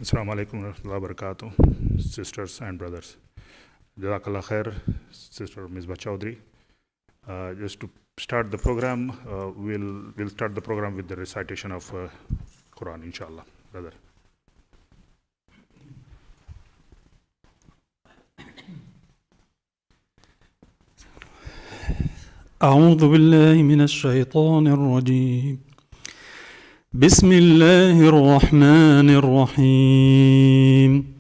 Assalamu alaikum wa rahmatullahi wa barakatuh, sisters and brothers. Jazakallah khair, Sister Misbah Chaudry. Just to start the program, we'll start the program with the recitation of Quran, inshallah, brother. أعوذ بالله من الشيطان الرجيم. بسم الله الرحمن الرحيم.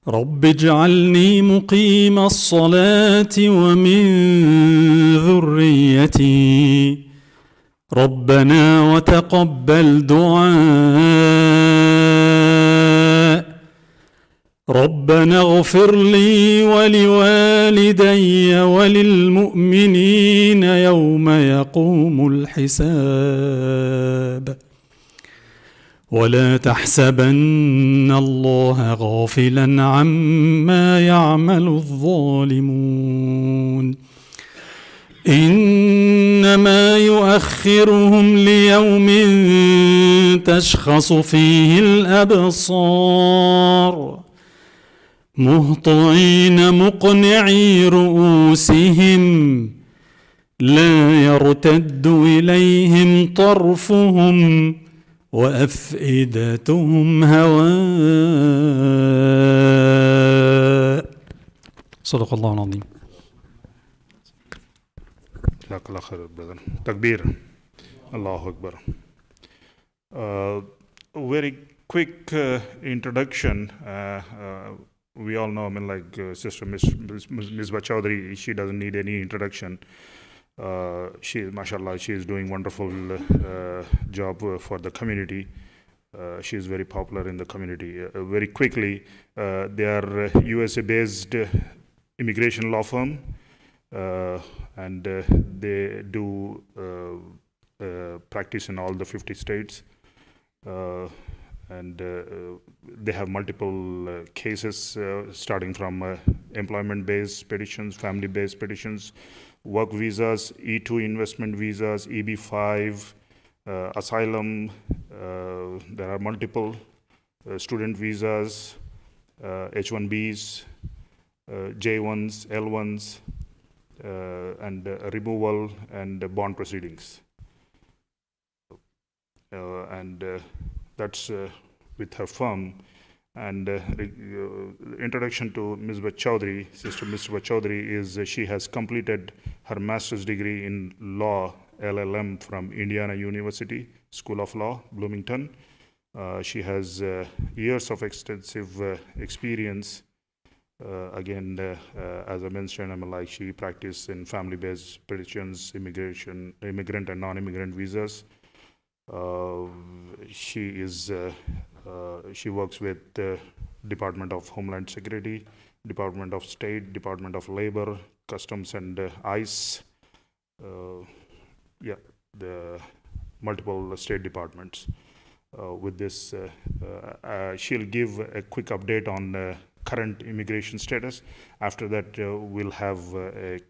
رب اجعلني مقيم الصلاة ومن ذريتي ربنا وتقبل دعاء ربنا اغفر لي ولوالدي وللمؤمنين يوم يقوم الحساب ولا تحسبن الله غافلا عما يعمل الظالمون إنما يؤخرهم ليوم تشخص فيه الأبصار مهطعين مقنعي رؤوسهم لا يرتد إليهم طرفهم وأفئدتهم هواء. صدق الله العظيم. Jazakallah khair, brother. Takbir. Allahu Akbar. Very quick introduction. We all know, Sister Misbah Chaudry, she doesn't need any introduction. Mashallah, she is doing wonderful job for the community. She is very popular in the community. Very quickly, they are USA-based immigration law firm, and they do practice in all the 50 states. And they have multiple cases starting from employment-based petitions, family-based petitions, work visas, E2 investment visas, EB5, asylum. There are multiple student visas, H1Bs, J1s, L1s, and removal and bond proceedings. That's with her firm. And introduction to Misbah Chaudry, Sister Misbah Chaudry, is she has completed her master's degree in law, LLM, from Indiana University School of Law, Bloomington. She has years of extensive experience. Again, as I mentioned, she practiced in family-based petitions, immigrant and non-immigrant visas. She works with the Department of Homeland Security, Department of State, Department of Labor, Customs and ICE, the multiple state departments. With this, she'll give a quick update on current immigration status. After that, we'll have a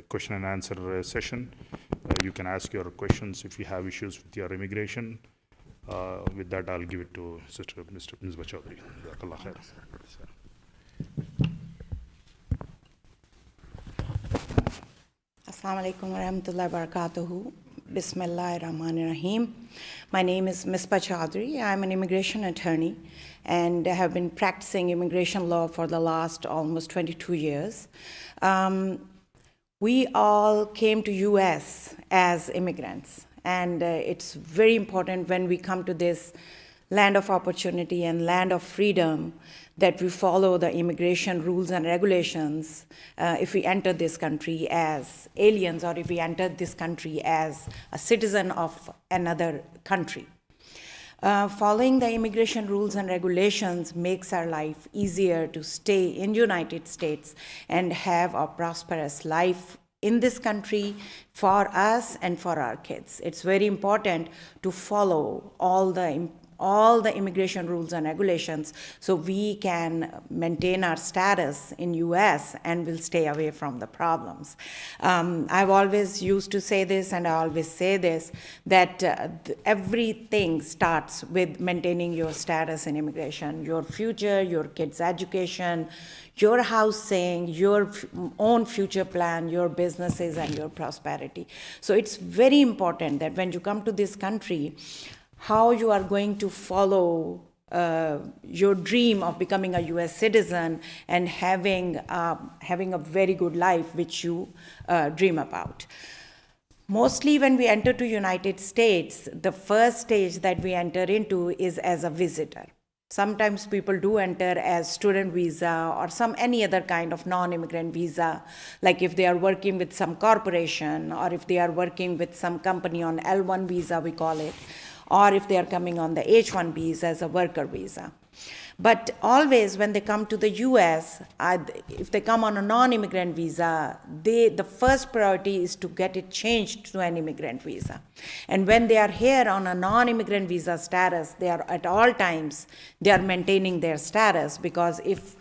question and answer session. You can ask your questions if you have issues with your immigration. With that, I'll give it to Sister Misbah Chaudry. Jazakallah khair. Assalamu alaikum wa rahmatullahi wa barakatuhu. Bismillahir Rahmanir Rahim. My name is Misbah Chaudry. I'm an immigration attorney and have been practicing immigration law for the last almost 22 years. We all came to US as immigrants, and it's very important when we come to this land of opportunity and land of freedom that we follow the immigration rules and regulations if we enter this country as aliens or if we enter this country as a citizen of another country. Following the immigration rules and regulations makes our life easier to stay in United States and have a prosperous life in this country for us and for our kids. It's very important to follow all the all the immigration rules and regulations so we can maintain our status in US and will stay away from the problems. I've always used to say this, and I always say this, that everything starts with maintaining your status in immigration, your future, your kids' education, your housing, your own future plan, your businesses, and your prosperity. So it's very important that when you come to this country, how you are going to follow your dream of becoming a US citizen and having a very good life which you dream about. Mostly when we enter to United States, the first stage that we enter into is as a visitor. Sometimes people do enter as student visa or any other kind of non-immigrant visa, like if they are working with some corporation or if they are working with some company on L1 visa, we call it, or if they are coming on the H-1Bs as a worker visa. But always when they come to the US, if they come on a non-immigrant visa, the first priority is to get it changed to an immigrant visa. And when they are here on a non-immigrant visa status, they are at all times, they are maintaining their status, because if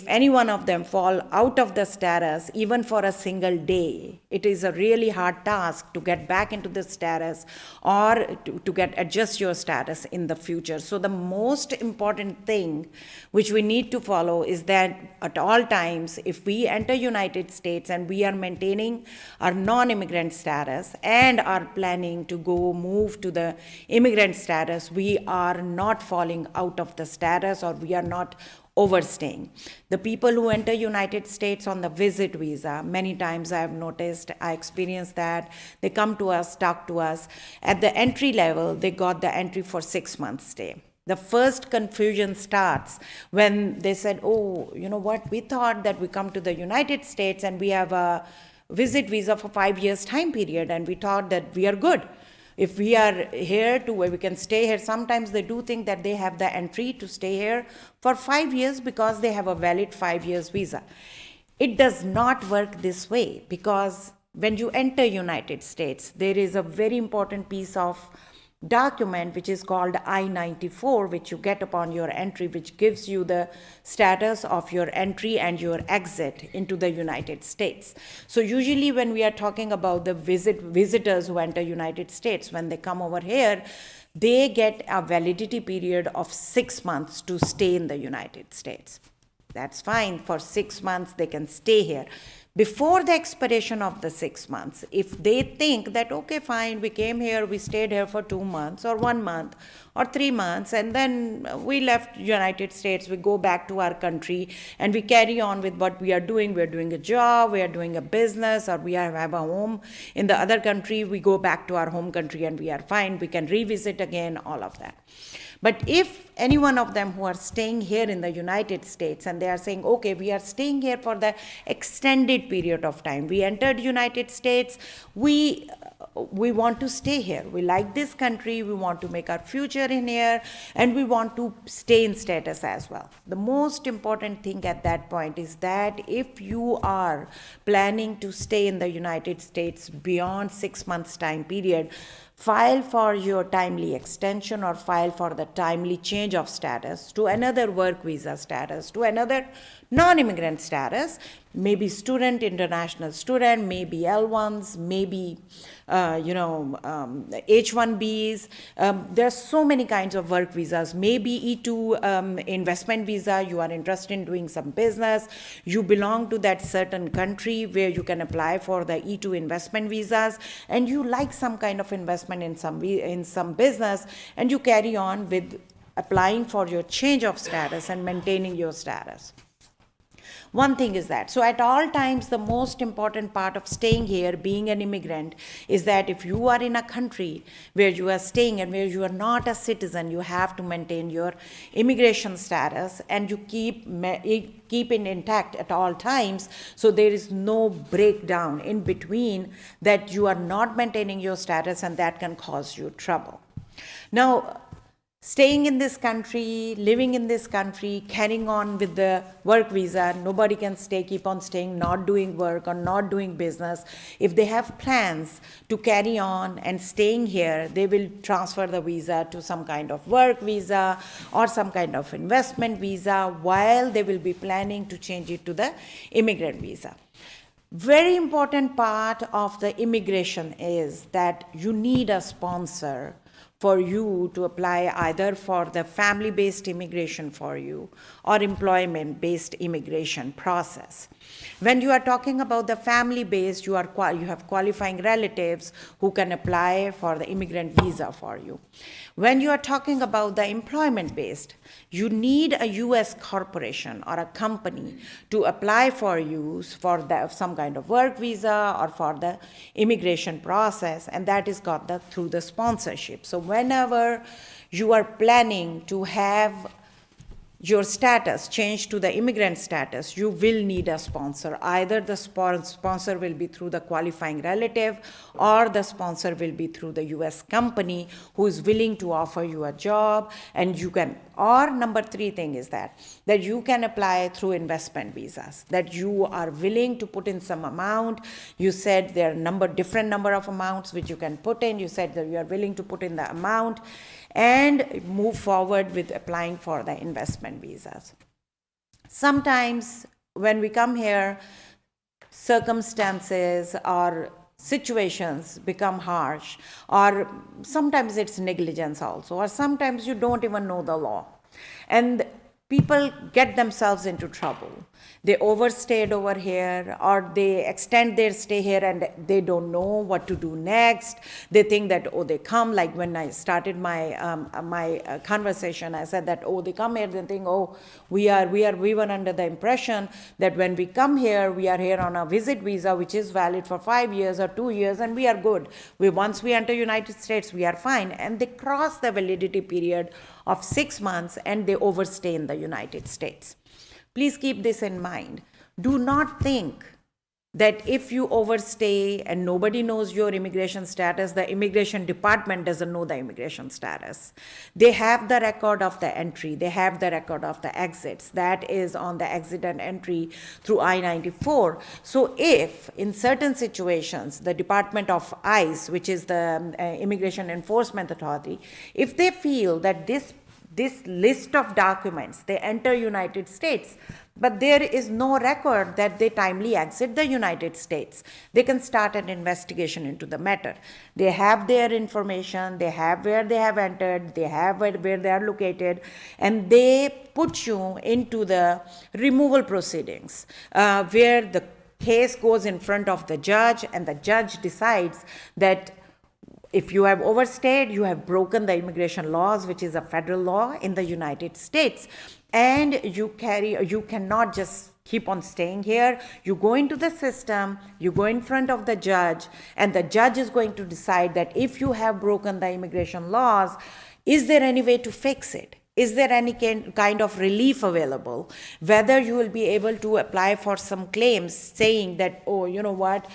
any one of them fall out of the status, even for a single day, it is a really hard task to get back into the status or to adjust your status in the future. So the most important thing which we need to follow is that at all times, if we enter United States and we are maintaining our non-immigrant status and are planning to move to the immigrant status, we are not falling out of the status, or we are not overstaying. The people who enter United States on the visit visa, many times I have noticed, I experienced that, they come to us, talk to us. At the entry level, they got the entry for 6 months stay. The first confusion starts when they said, oh, you know what, we thought that we come to the United States and we have a visit visa for 5 years time period, and we thought that we are good. If we are here to where we can stay here, sometimes they do think that they have the entry to stay here for 5 years because they have a valid 5 years visa. It does not work this way, because when you enter United States, there is a very important piece of document which is called I-94, which you get upon your entry, which gives you the status of your entry and your exit into the United States. So usually when we are talking about the visitors who enter United States, when they come over here, they get a validity period of 6 months to stay in the United States. That's fine. For 6 months, they can stay here. Before the expiration of the 6 months, if they think that, okay, fine, we came here, we stayed here for 2 months or 1 month or 3 months, and then we left United States, we go back to our country and we carry on with what we are doing. We're doing a job, we are doing a business, or we have a home in the other country, we go back to our home country and we are fine, we can revisit again, all of that. But if any one of them who are staying here in the United States and they are saying, okay, we are staying here for the extended period of time, we entered United States, we want to stay here, we like this country, we want to make our future in here, and we want to stay in status as well. The most important thing at that point is that if you are planning to stay in the United States beyond 6 months time period, file for your timely extension or file for the timely change of status to another work visa status, to another non-immigrant status, maybe student, international student, maybe L1s, maybe H-1Bs. There are so many kinds of work visas. Maybe E2 investment visa, you are interested in doing some business. You belong to that certain country where you can apply for the E2 investment visas, and you like some kind of investment in some business, and you carry on with applying for your change of status and maintaining your status. One thing is that, so at all times, the most important part of staying here, being an immigrant, is that if you are in a country where you are staying and where you are not a citizen, you have to maintain your immigration status, and you keep it intact at all times, so there is no breakdown in between that you are not maintaining your status, and that can cause you trouble. Now, staying in this country, living in this country, carrying on with the work visa. Nobody can keep on staying, not doing work or not doing business. If they have plans to carry on and staying here, they will transfer the visa to some kind of work visa or some kind of investment visa, while they will be planning to change it to the immigrant visa. Very important part of the immigration is that you need a sponsor for you to apply either for the family-based immigration for you or employment-based immigration process. When you are talking about the family-based, you have qualifying relatives who can apply for the immigrant visa for you. When you are talking about the employment-based, you need a U.S. corporation or a company to apply for you for some kind of work visa or for the immigration process, and that is got through the sponsorship. So whenever you are planning to have your status changed to the immigrant status, you will need a sponsor. Either the sponsor will be through the qualifying relative, or the sponsor will be through the U.S. company who is willing to offer you a job, and you can, or number 3 thing is that you can apply through investment visas, that you are willing to put in some amount. You said there are different number of amounts which you can put in. You said that you are willing to put in the amount and move forward with applying for the investment visas. Sometimes when we come here, circumstances or situations become harsh, or sometimes it's negligence also, or sometimes you don't even know the law. And people get themselves into trouble. They overstayed over here, or they extend their stay here and they don't know what to do next. They think that, they come, like when I started my conversation, I said that, they come here, they think, we were under the impression that when we come here, we are here on a visit visa, which is valid for 5 years or 2 years, and we are good. Once we enter United States, we are fine. And they cross the validity period of 6 months and they overstay in the United States. Please keep this in mind. Do not think that if you overstay and nobody knows your immigration status, the immigration department doesn't know the immigration status. They have the record of the entry. They have the record of the exits. That is on the exit and entry through I-94. So if in certain situations, the Department of ICE, which is the Immigration Enforcement Authority, if they feel that this list of documents, they enter United States, but there is no record that they timely exit the United States, they can start an investigation into the matter. They have their information, they have where they have entered, they have where they are located, and they put you into the removal proceedings, where the case goes in front of the judge, and the judge decides that if you have overstayed, you have broken the immigration laws, which is a federal law in the United States, and you cannot just keep on staying here. You go into the system, you go in front of the judge, and the judge is going to decide that if you have broken the immigration laws, is there any way to fix it? Is there any kind of relief available? Whether you will be able to apply for some claims saying that, you know what,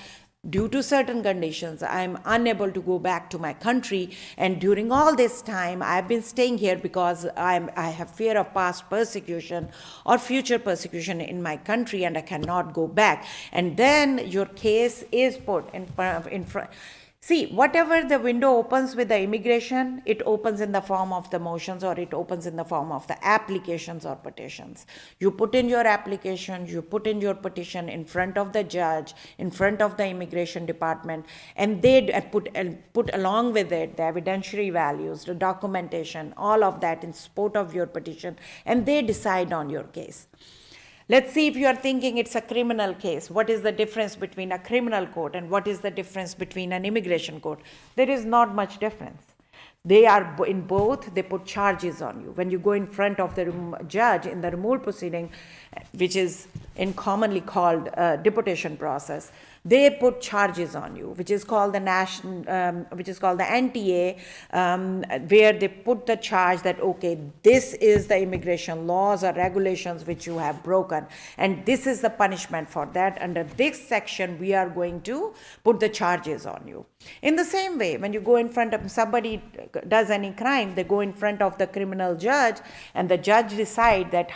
due to certain conditions, I am unable to go back to my country, and during all this time, I have been staying here because I have fear of past persecution or future persecution in my country, and I cannot go back. And then your case is put in front. See, whatever the window opens with the immigration, it opens in the form of the motions, or it opens in the form of the applications or petitions. You put in your application, you put in your petition in front of the judge, in front of the immigration department, and they put along with it the evidentiary values, the documentation, all of that in support of your petition, and they decide on your case. Let's see if you are thinking it's a criminal case. What is the difference between a criminal court and what is the difference between an immigration court? There is not much difference. They are in both, they put charges on you. When you go in front of the judge in the removal proceeding, which is commonly called deportation process, they put charges on you, which is called the NTA, where they put the charge that, okay, this is the immigration laws or regulations which you have broken, and this is the punishment for that. Under this section, we are going to put the charges on you. In the same way, when you go in front of somebody does any crime, they go in front of the criminal judge, and the judge decide that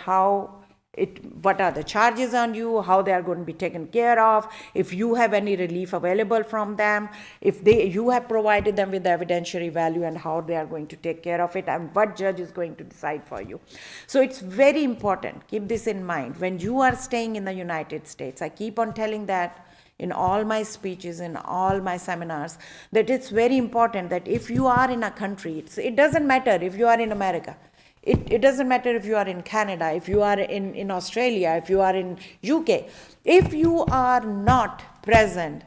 what are the charges on you, how they are going to be taken care of, if you have any relief available from them, if you have provided them with the evidentiary value, and how they are going to take care of it, and what judge is going to decide for you. So it's very important. Keep this in mind. When you are staying in the United States, I keep on telling that in all my speeches, in all my seminars, that it's very important that if you are in a country, it doesn't matter if you are in America, it doesn't matter if you are in Canada, if you are in Australia, if you are in UK, if you are not present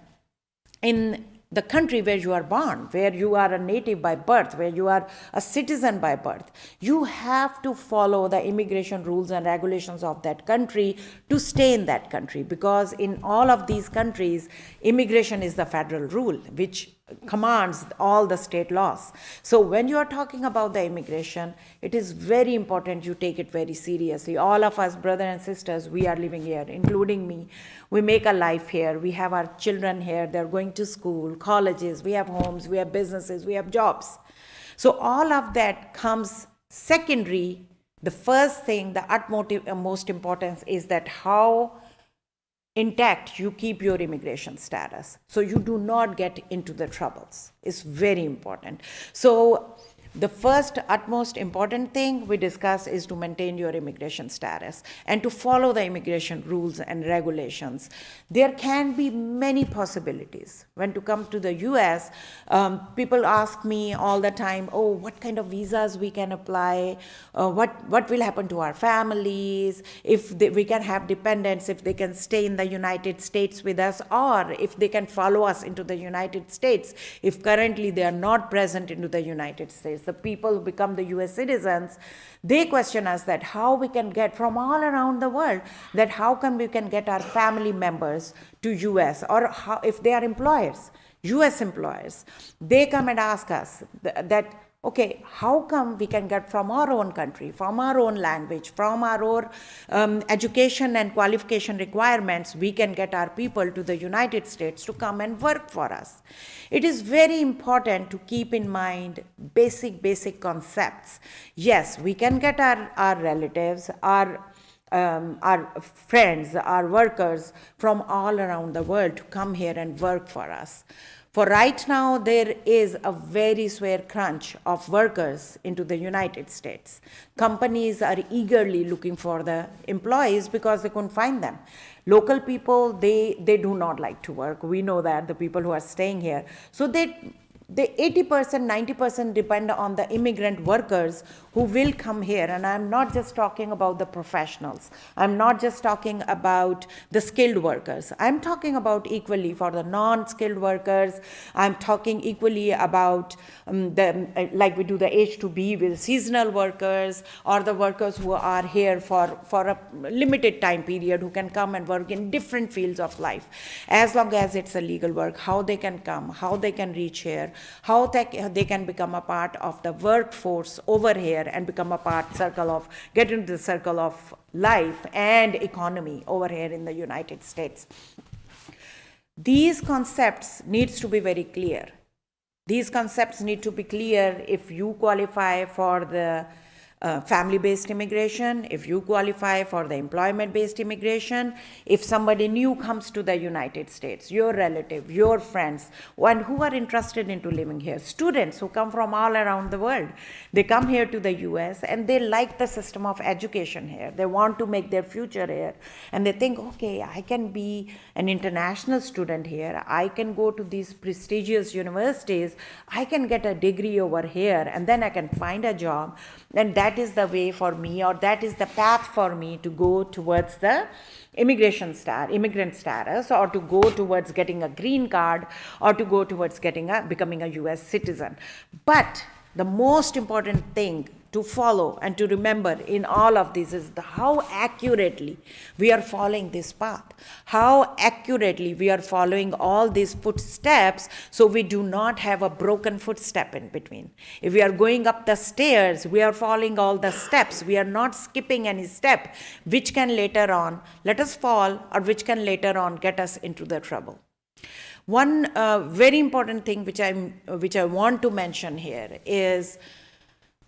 in the country where you are born, where you are a native by birth, where you are a citizen by birth, you have to follow the immigration rules and regulations of that country to stay in that country, because in all of these countries, immigration is the federal rule, which commands all the state laws. So when you are talking about the immigration, it is very important you take it very seriously. All of us, brothers and sisters, we are living here, including me. We make a life here. We have our children here. They're going to school, colleges. We have homes. We have businesses. We have jobs. So all of that comes secondary. The first thing, the utmost importance is that how intact you keep your immigration status, so you do not get into the troubles. It's very important. So the first utmost important thing we discuss is to maintain your immigration status and to follow the immigration rules and regulations. There can be many possibilities. When to come to the US, people ask me all the time, oh, what kind of visas we can apply, what will happen to our families, if we can have dependents, if they can stay in the United States with us, or if they can follow us into the United States, if currently they are not present into the United States. The people who become the US citizens, they question us that how we can get from all around the world, that how come we can get our family members to US, or how, if they are employers, US employers, they come and ask us that, okay, how come we can get from our own country, from our own language, from our own education and qualification requirements, we can get our people to the United States to come and work for us. It is very important to keep in mind basic concepts. Yes, we can get our relatives, our friends, our workers from all around the world to come here and work for us. For right now, there is a very severe crunch of workers into the United States. Companies are eagerly looking for the employees because they couldn't find them. Local people, they do not like to work. We know that, the people who are staying here. So they 80%, 90% depend on the immigrant workers who will come here. And I'm not just talking about the professionals. I'm not just talking about the skilled workers. I'm talking about equally for the non-skilled workers. I'm talking equally about like we do the H-2B with seasonal workers, or the workers who are here for a limited time period, who can come and work in different fields of life. As long as it's a legal work, how they can come, how they can reach here, how they can become a part of the workforce over here and become a get into the circle of life and economy over here in the United States. These concepts needs to be very clear. These concepts need to be clear if you qualify for the family-based immigration, if you qualify for the employment-based immigration, if somebody new comes to the United States, your relative, your friends, and who are interested into living here, students who come from all around the world, they come here to the US and they like the system of education here. They want to make their future here, and they think, okay, I can be an international student here, I can go to these prestigious universities, I can get a degree over here, and then I can find a job, and that is the way for me, or that is the path for me to go towards the immigrant status, or to go towards getting a green card, or to go towards becoming a US citizen. But the most important thing to follow and to remember in all of this is how accurately we are following this path, how accurately we are following all these footsteps so we do not have a broken footstep in between. If we are going up the stairs, we are following all the steps. We are not skipping any step, which can later on let us fall or which can later on get us into the trouble. One very important thing which I want to mention here is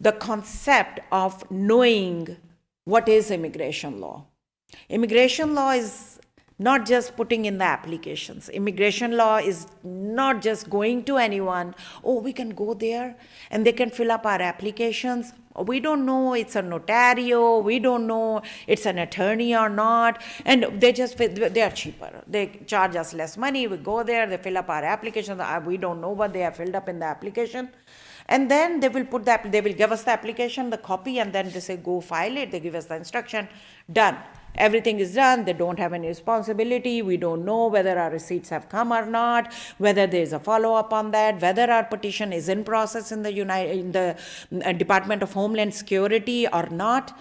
the concept of knowing what is immigration law. Immigration law is not just putting in the applications. Immigration law is not just going to anyone, oh, we can go there and they can fill up our applications. We don't know it's a notario, we don't know it's an attorney or not, and they are cheaper. They charge us less money, we go there, they fill up our applications, we don't know what they have filled up in the application. And then they will give us the application, the copy, and then they say, go file it. They give us the instruction, done. Everything is done. They don't have any responsibility. We don't know whether our receipts have come or not, whether there is a follow-up on that, whether our petition is in process in the Department of Homeland Security or not.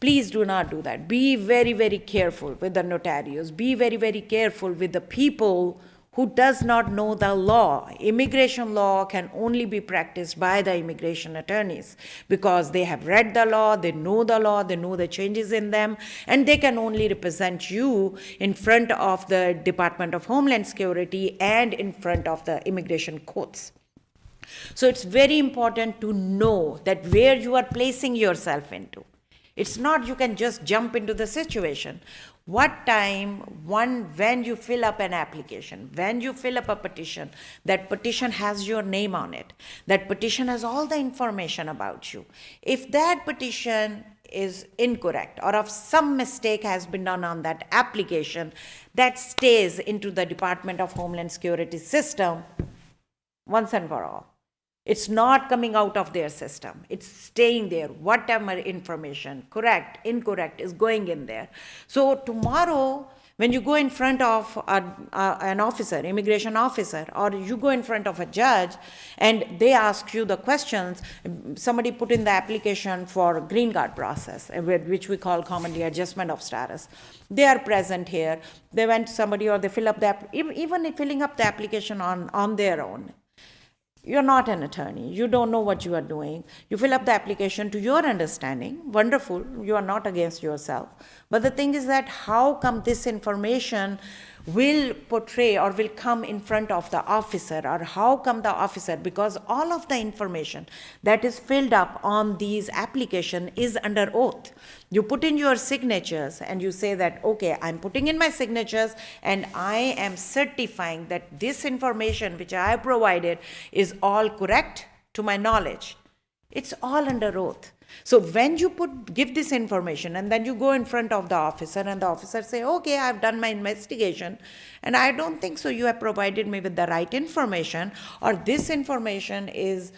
Please do not do that. Be very, very careful with the notarios. Be very, very careful with the people who does not know the law. Immigration law can only be practiced by the immigration attorneys because they have read the law, they know the changes in them, and they can only represent you in front of the Department of Homeland Security and in front of the immigration courts. So it's very important to know that where you are placing yourself into. It's not you can just jump into the situation. What time, when you fill up an application, when you fill up a petition, that petition has your name on it. That petition has all the information about you. If that petition is incorrect or if some mistake has been done on that application, that stays into the Department of Homeland Security system once and for all. It's not coming out of their system. It's staying there. Whatever information, correct, incorrect, is going in there. So tomorrow, when you go in front of an officer, immigration officer, or you go in front of a judge, and they ask you the questions, somebody put in the application for green card process, which we call commonly adjustment of status. They are present here. They went to somebody, or they fill up even filling up the application on their own. You're not an attorney. You don't know what you are doing. You fill up the application to your understanding. Wonderful. You are not against yourself. But the thing is that how come this information will portray or will come in front of the officer, or how come the officer, because all of the information that is filled up on these application is under oath. You put in your signatures and you say that, okay, I'm putting in my signatures and I am certifying that this information which I have provided is all correct to my knowledge. It's all under oath. So when you give this information and then you go in front of the officer and the officer say, okay, I've done my investigation and I don't think so you have provided me with the right information, or this information is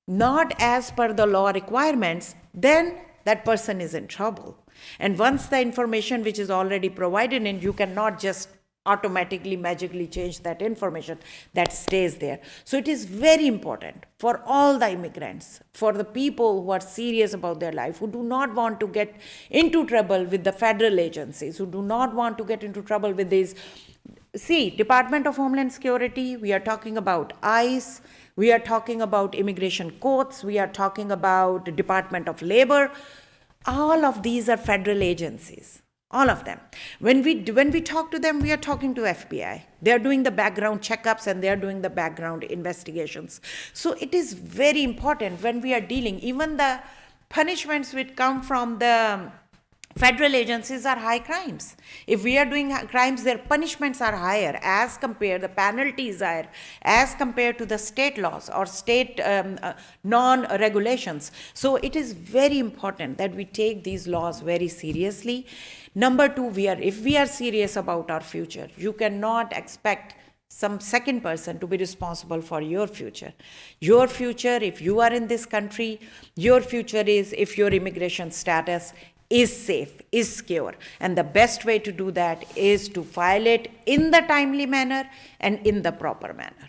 not as per the law requirements, then that person is in trouble. And once the information which is already provided in, you cannot just automatically, magically change that information. That stays there. So it is very important for all the immigrants, for the people who are serious about their life, who do not want to get into trouble with the federal agencies, who do not want to get into trouble with these. See, Department of Homeland Security, we are talking about ICE, we are talking about immigration courts, we are talking about the Department of Labor. All of these are federal agencies. All of them. When we talk to them, we are talking to FBI. They are doing the background checkups and they are doing the background investigations. So it is very important when we are dealing, even the punishments which come from the federal agencies are high crimes. If we are doing crimes, their punishments are higher as compared, the penalties are as compared to the state laws or state non-regulations. So it is very important that we take these laws very seriously. Number two, if we are serious about our future, you cannot expect some second person to be responsible for your future. Your future, if you are in this country, your future is if your immigration status is safe, is secure. And the best way to do that is to file it in the timely manner and in the proper manner.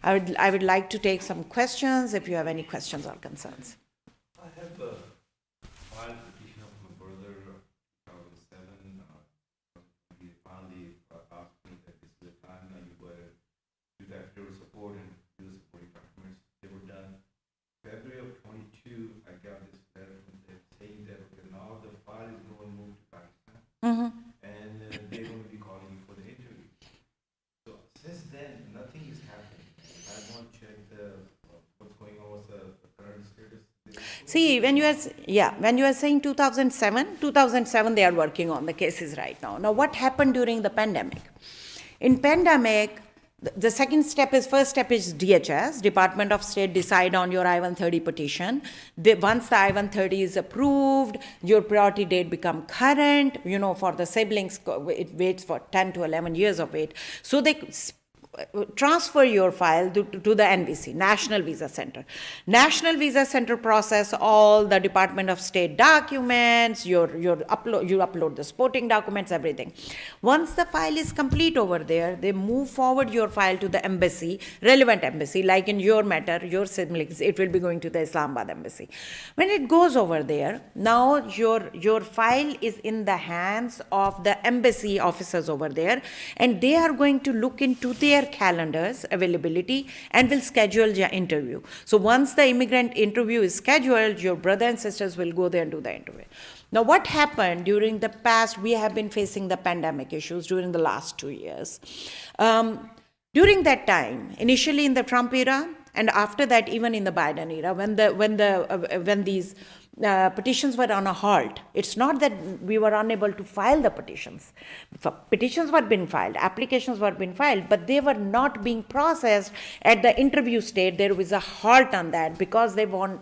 I would like to take some questions if you have any questions or concerns. what's going on, what's the current status? See, when you are saying 2007, they are working on the cases right now. Now, what happened during the pandemic? In pandemic, the first step is DHS, Department of State, decide on your I-130 petition. Once the I-130 is approved, your priority date become current. For the siblings, it waits for 10 to 11 years of wait. So they transfer your file to the NVC, National Visa Center. National Visa Center process all the Department of State documents, you upload the supporting documents, everything. Once the file is complete over there, they move forward your file to the embassy, relevant embassy, like in your matter, your siblings, it will be going to the Islamabad embassy. When it goes over there, now your file is in the hands of the embassy officers over there, and they are going to look into their calendars, availability, and will schedule the interview. So once the immigrant interview is scheduled, your brother and sisters will go there and do the interview. Now, what happened during the past, we have been facing the pandemic issues during the last 2 years. During that time, initially in the Trump era, and after that, even in the Biden era, when these petitions were on a halt, it's not that we were unable to file the petitions. Petitions were being filed, applications were being filed, but they were not being processed at the interview stage. There was a halt on that because they were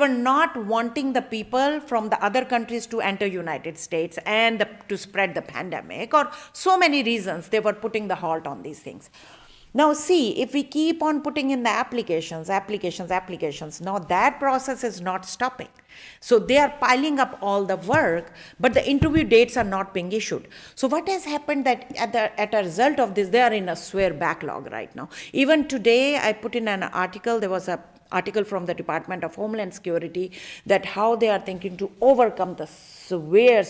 not wanting the people from the other countries to enter United States and to spread the pandemic, or so many reasons they were putting the halt on these things. Now see, if we keep on putting in the applications, now that process is not stopping. So they are piling up all the work, but the interview dates are not being issued. So what has happened that at a result of this, they are in a severe backlog right now. Even today, I put in an article, there was an article from the Department of Homeland Security that how they are thinking to overcome the severe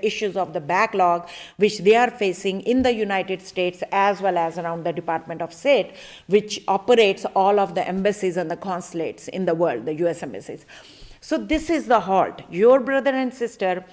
issues of the backlog which they are facing in the United States as well as around the Department of State, which operates all of the embassies and the consulates in the world, the US embassies. So this is the halt. Your brother and sister,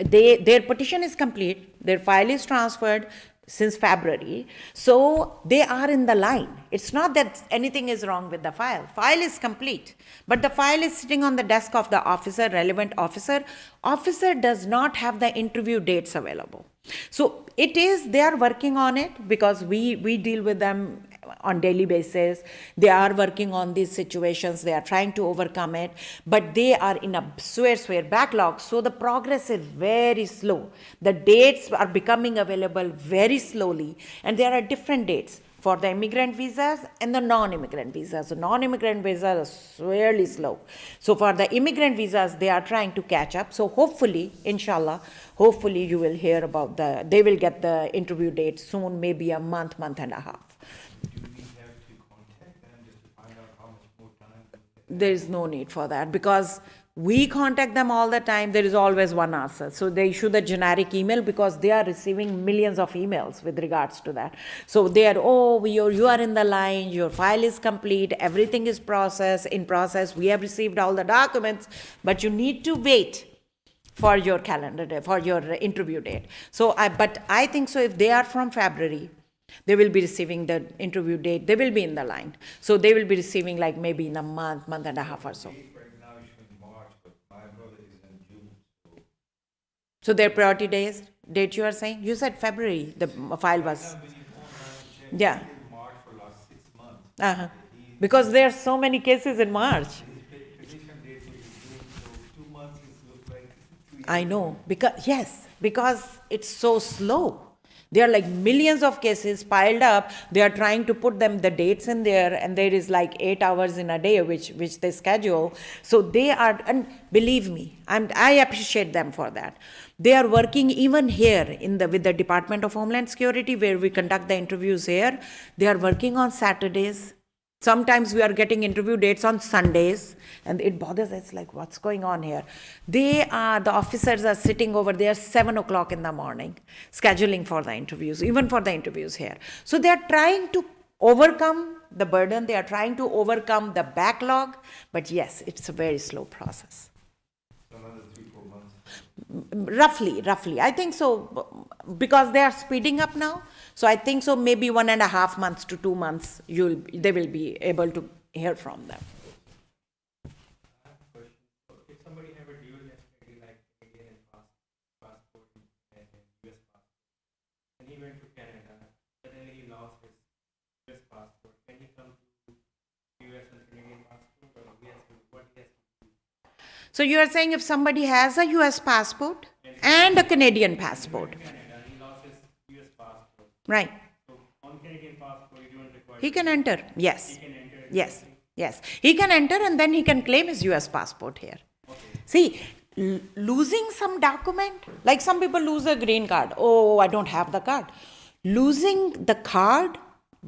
their petition is complete, their file is transferred since February, so they are in the line. It's not that anything is wrong with the file. File is complete, but the file is sitting on the desk of the officer, relevant officer. Officer does not have the interview dates available. So they are working on it because we deal with them on daily basis. They are working on these situations. They are trying to overcome it, but they are in a severe backlog. So the progress is very slow. The dates are becoming available very slowly, and there are different dates for the immigrant visas and the non-immigrant visas. So non-immigrant visas are severely slow. So for the immigrant visas, they are trying to catch up. So hopefully, inshallah, you will hear about they will get the interview date soon, maybe a month and a half. Do we have to contact them just to find out how much more time? There is no need for that because we contact them all the time. There is always one answer. So they issue the generic email because they are receiving millions of emails with regards to that. So they are, you are in the line, your file is complete, everything is in process, we have received all the documents, but you need to wait for your calendar day, for your interview date. But I think so if they are from February, they will be receiving the interview date, they will be in the line. So they will be receiving like maybe in a month and a half or so. Right now it's in March, but my brother is in June. So their priority date you are saying? You said February, the file was. Yeah. March for last 6 months. Uh-huh. Because there are so many cases in March. His petition date was in June, so 2 months looks like 2 years. I know. Because it's so slow. There are like millions of cases piled up. They are trying to put the dates in there, and there is like 8 hours in a day which they schedule. So they are, and believe me, I appreciate them for that. They are working even here with the Department of Homeland Security, where we conduct the interviews here. They are working on Saturdays. Sometimes we are getting interview dates on Sundays, and it bothers us, like, what's going on here? The officers are sitting over there 7 o'clock in the morning, scheduling for the interviews, even for the interviews here. So they are trying to overcome the burden, they are trying to overcome the backlog, but yes, it's a very slow process. Another 3-4 months. Roughly. I think so, because they are speeding up now. So I think so, maybe 1.5 months to 2 months, they will be able to hear from them. If somebody have a dual nationality like Canadian and passport and US passport, and he went to Canada, suddenly he lost his US passport, can he come to US and Canadian passport, or he has to, what he has to do? So you are saying if somebody has a US passport and a Canadian passport, Canada, he lost his US passport. right? So on Canadian passport, you don't require. He can enter, yes. He can enter. Yes. He can enter and then he can claim his US passport here. See, losing some document, like some people lose a green card. Oh, I don't have the card. Losing the card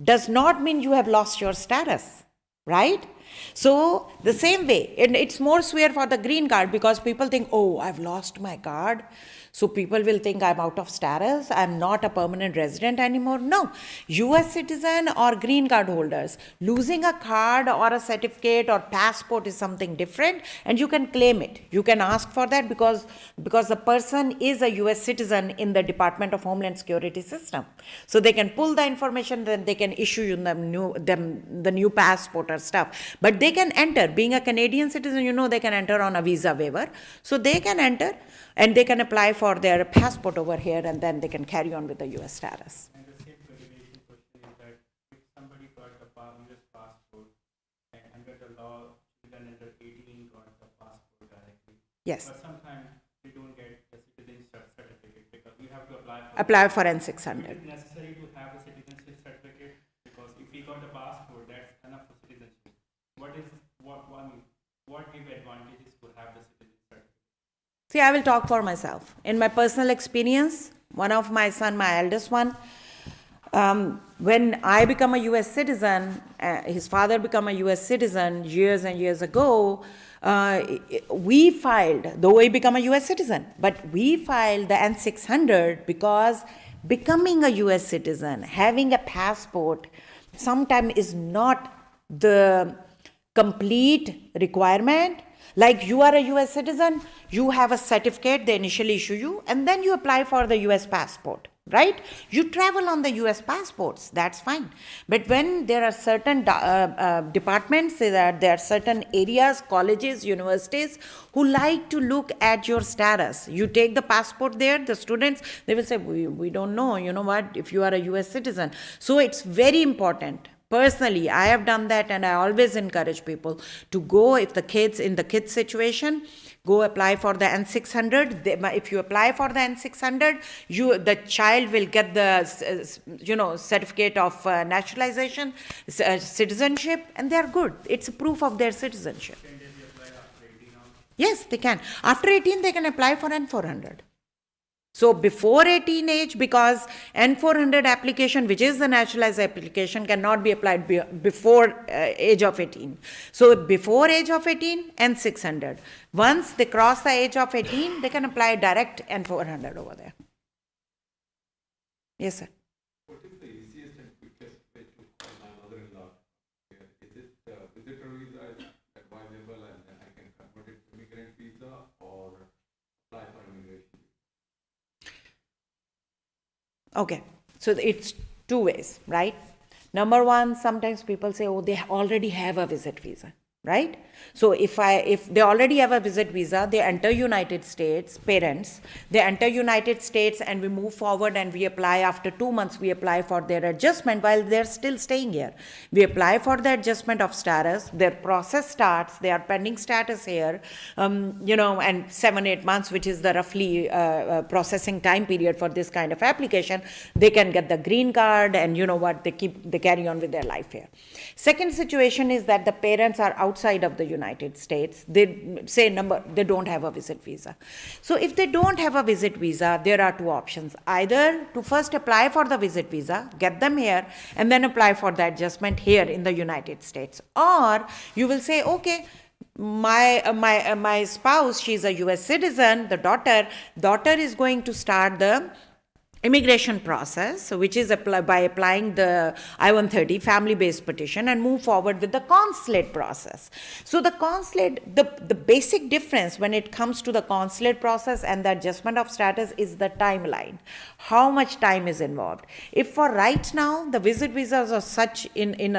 does not mean you have lost your status, right? So the same way, and it's more severe for the green card, because people think, oh, I've lost my card. So people will think I'm out of status, I'm not a permanent resident anymore. No, US citizen or green card holders, losing a card or a certificate or passport is something different, and you can claim it. You can ask for that because the person is a US citizen in the Department of Homeland Security system. So they can pull the information, then they can issue you the new passport or stuff. But they can enter, being a Canadian citizen, they can enter on a visa waiver. So they can enter and they can apply for their passport over here, and then they can carry on with the US status. And the same continuation question is that if somebody got the US passport, and under the law, children under 18 got the passport directly. Yes. But sometimes they don't get the citizenship certificate because you have to apply for Apply for Is N600. it necessary to have a citizenship certificate? Because if he got the passport, that's enough for citizenship. What give advantages to have the citizenship certificate? See, I will talk for myself. In my personal experience, one of my son, my eldest one, when I become a US citizen, his father became a US citizen years and years ago, we filed, though he became a US citizen, but we filed the N600 because becoming a US citizen, having a passport, sometimes is not the complete requirement. Like you are a US citizen, you have a certificate, they initially issue you, and then you apply for the US passport, right? You travel on the US passports, that's fine. But when there are certain departments, there are certain areas, colleges, universities, who like to look at your status. You take the passport there, the students, they will say, we don't know, if you are a US citizen. So it's very important. Personally, I have done that, and I always encourage people to go, if the kids, in the kids situation, go apply for the N600. If you apply for the N600, the child will get the, certificate of naturalization, citizenship, and they are good. It's a proof of their citizenship. Can they be applied after 18 also? Yes, they can. After 18, they can apply for N400. So before 18 age, because N400 application, which is the naturalized application, cannot be applied before age of 18. So before age of 18, N600. Once they cross the age of 18, they can apply direct N400 over there. Yes, sir. What is the easiest and quickest way to call my mother-in-law? Is it visitor visa is advisable and then I can convert it to immigrant visa or apply for immigration? Okay, so it's two ways, right? Number one, sometimes people say, oh, they already have a visit visa, right? So if they already have a visit visa, they enter United States, parents, they enter United States, and we move forward and we apply. After 2 months, we apply for their adjustment while they're still staying here. We apply for the adjustment of status, their process starts, they are pending status here, and 7-8 months, which is the roughly processing time period for this kind of application, they can get the green card, and they carry on with their life here. Second situation is that the parents are outside of the United States. They say they don't have a visit visa. So if they don't have a visit visa, there are two options. Either to first apply for the visit visa, get them here, and then apply for the adjustment here in the United States. Or you will say, okay, my spouse, she's a US citizen, the daughter is going to start the immigration process, so which is by applying the I-130 family-based petition and move forward with the consulate process. So the consulate, the basic difference when it comes to the consulate process and the adjustment of status is the timeline. How much time is involved? If for right now, the visit visas are such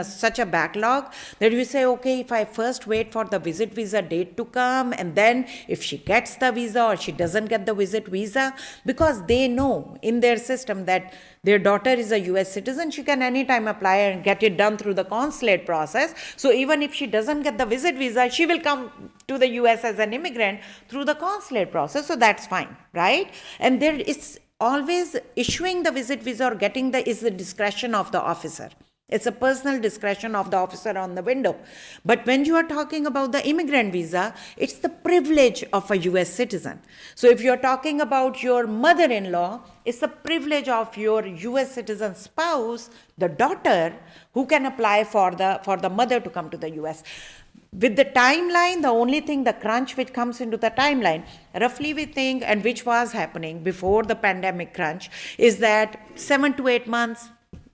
such a backlog that we say, okay, if I first wait for the visit visa date to come, and then if she gets the visa or she doesn't get the visit visa, because they know in their system that their daughter is a US citizen, she can anytime apply and get it done through the consulate process. So even if she doesn't get the visit visa, she will come to the US as an immigrant through the consulate process. So that's fine, right? And there is always issuing the visit visa or getting is the discretion of the officer. It's a personal discretion of the officer on the window. But when you are talking about the immigrant visa, it's the privilege of a US citizen. So if you're talking about your mother-in-law, it's the privilege of your US citizen spouse, the daughter, who can apply for the mother to come to the US. With the timeline, the only thing, the crunch which comes into the timeline, roughly we think, and which was happening before the pandemic crunch, is that 7 to 8 months,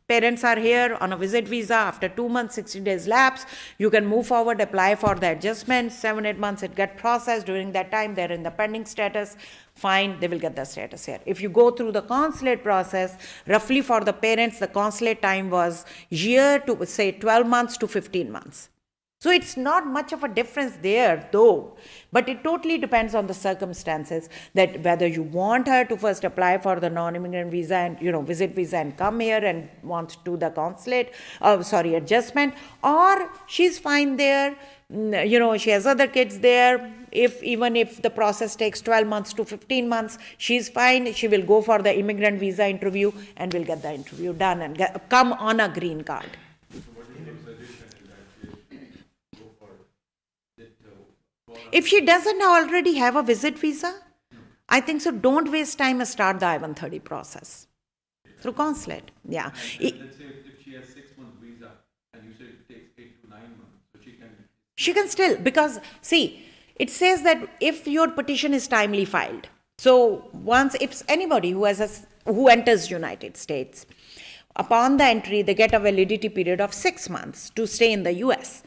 parents are here on a visit visa. After 2 months, 60 days lapse, you can move forward, apply for the adjustment. 7, 8 months, it gets processed. During that time, they're in the pending status. Fine, they will get the status here. If you go through the consulate process, roughly for the parents, the consulate time was year to say 12 months to 15 months. So it's not much of a difference there though, but it totally depends on the circumstances, that whether you want her to first apply for the non-immigrant visa and, visit visa and come here and want to do the consulate, adjustment, or she's fine there, she has other kids there. Even if the process takes 12 months to 15 months, she's fine. She will go for the immigrant visa interview and will get the interview done and come on a green card. If she doesn't already have a visit visa, I think so, don't waste time and start the I-130 process through consulate. Yeah. Let's say if she has 6 months visa and you said it takes 8 to 9 months, so she can still, because see, it says that if your petition is timely filed, so once if anybody who enters United States, upon the entry, they get a validity period of 6 months to stay in the US.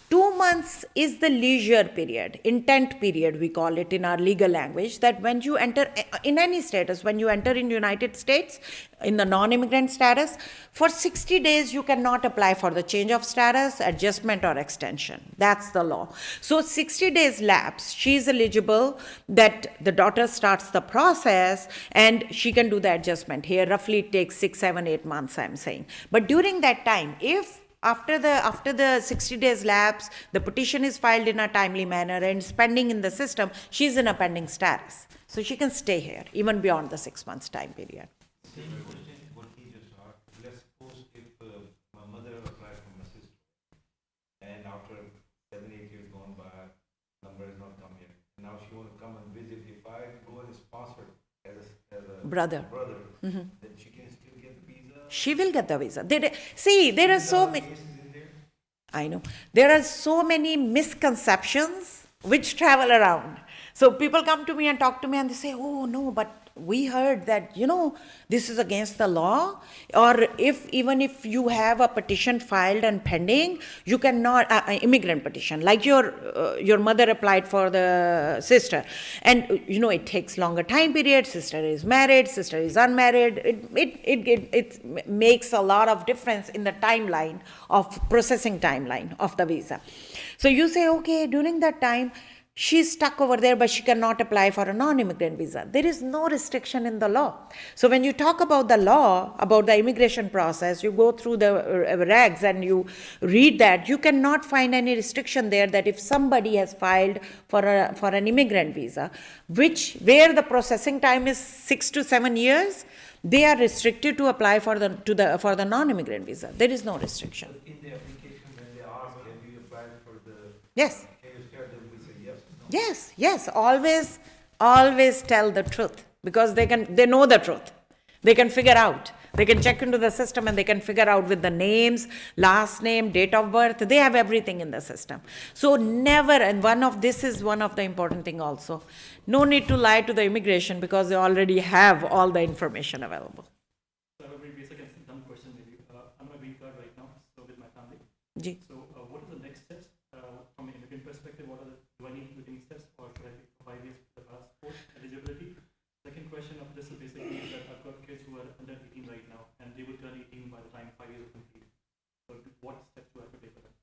2 months is the leisure period, intent period, we call it in our legal language, that when you enter in any status, when you enter in United States, in the non-immigrant status, for 60 days you cannot apply for the change of status, adjustment or extension. That's the law. So 60 days lapse, she is eligible, that the daughter starts the process and she can do the adjustment. Here roughly it takes 6, 7, 8 months, I'm saying. But during that time, if after the 60 days lapse, the petition is filed in a timely manner and is pending in the system, she's in a pending status. So she can stay here even beyond the 6 months time period. Same question what he just asked. Let's suppose if my mother applied for Masjid and after 7, 8 years gone by, number has not come yet. Now she want to come and visit. If I go and sponsor as a brother, then she can still get the visa. She will get the visa. There are so many. I know. There are so many misconceptions which travel around. So people come to me and talk to me and they say, oh no, but we heard that, this is against the law. Or even if you have a petition filed and pending, you cannot, immigrant petition, like your mother applied for the sister. And, it takes longer time period. Sister is married, sister is unmarried. It makes a lot of difference in the timeline of processing timeline of the visa. So you say, okay, during that time, she's stuck over there, but she cannot apply for a non-immigrant visa. There is no restriction in the law. So when you talk about the law, about the immigration process, you go through the regs and you read that, you cannot find any restriction there that if somebody has filed for an immigrant visa, where the processing time is 6 to 7 years, they are restricted to apply for the non-immigrant visa. There is no restriction. In the application, when they ask, have you applied for the... Yes. Can you share them? We say yes. Yes, always tell the truth, because they know the truth. They can figure out They can check into the system and they can figure out with the names, last name, date of birth. They have everything in the system. So never, and this is one of the important thing also. No need to lie to the immigration because they already have all the information available. So I have a very basic and dumb question maybe. I'm on a green card right now, so with my family. Ji. So what are the next steps from an immigrant perspective? Do I need to take steps or should I wait for 5 years for the passport eligibility? Second question of this is basically is that I've got kids who are under 18 right now and they will turn 18 by the time 5 years are complete. So what steps do I have to take for them?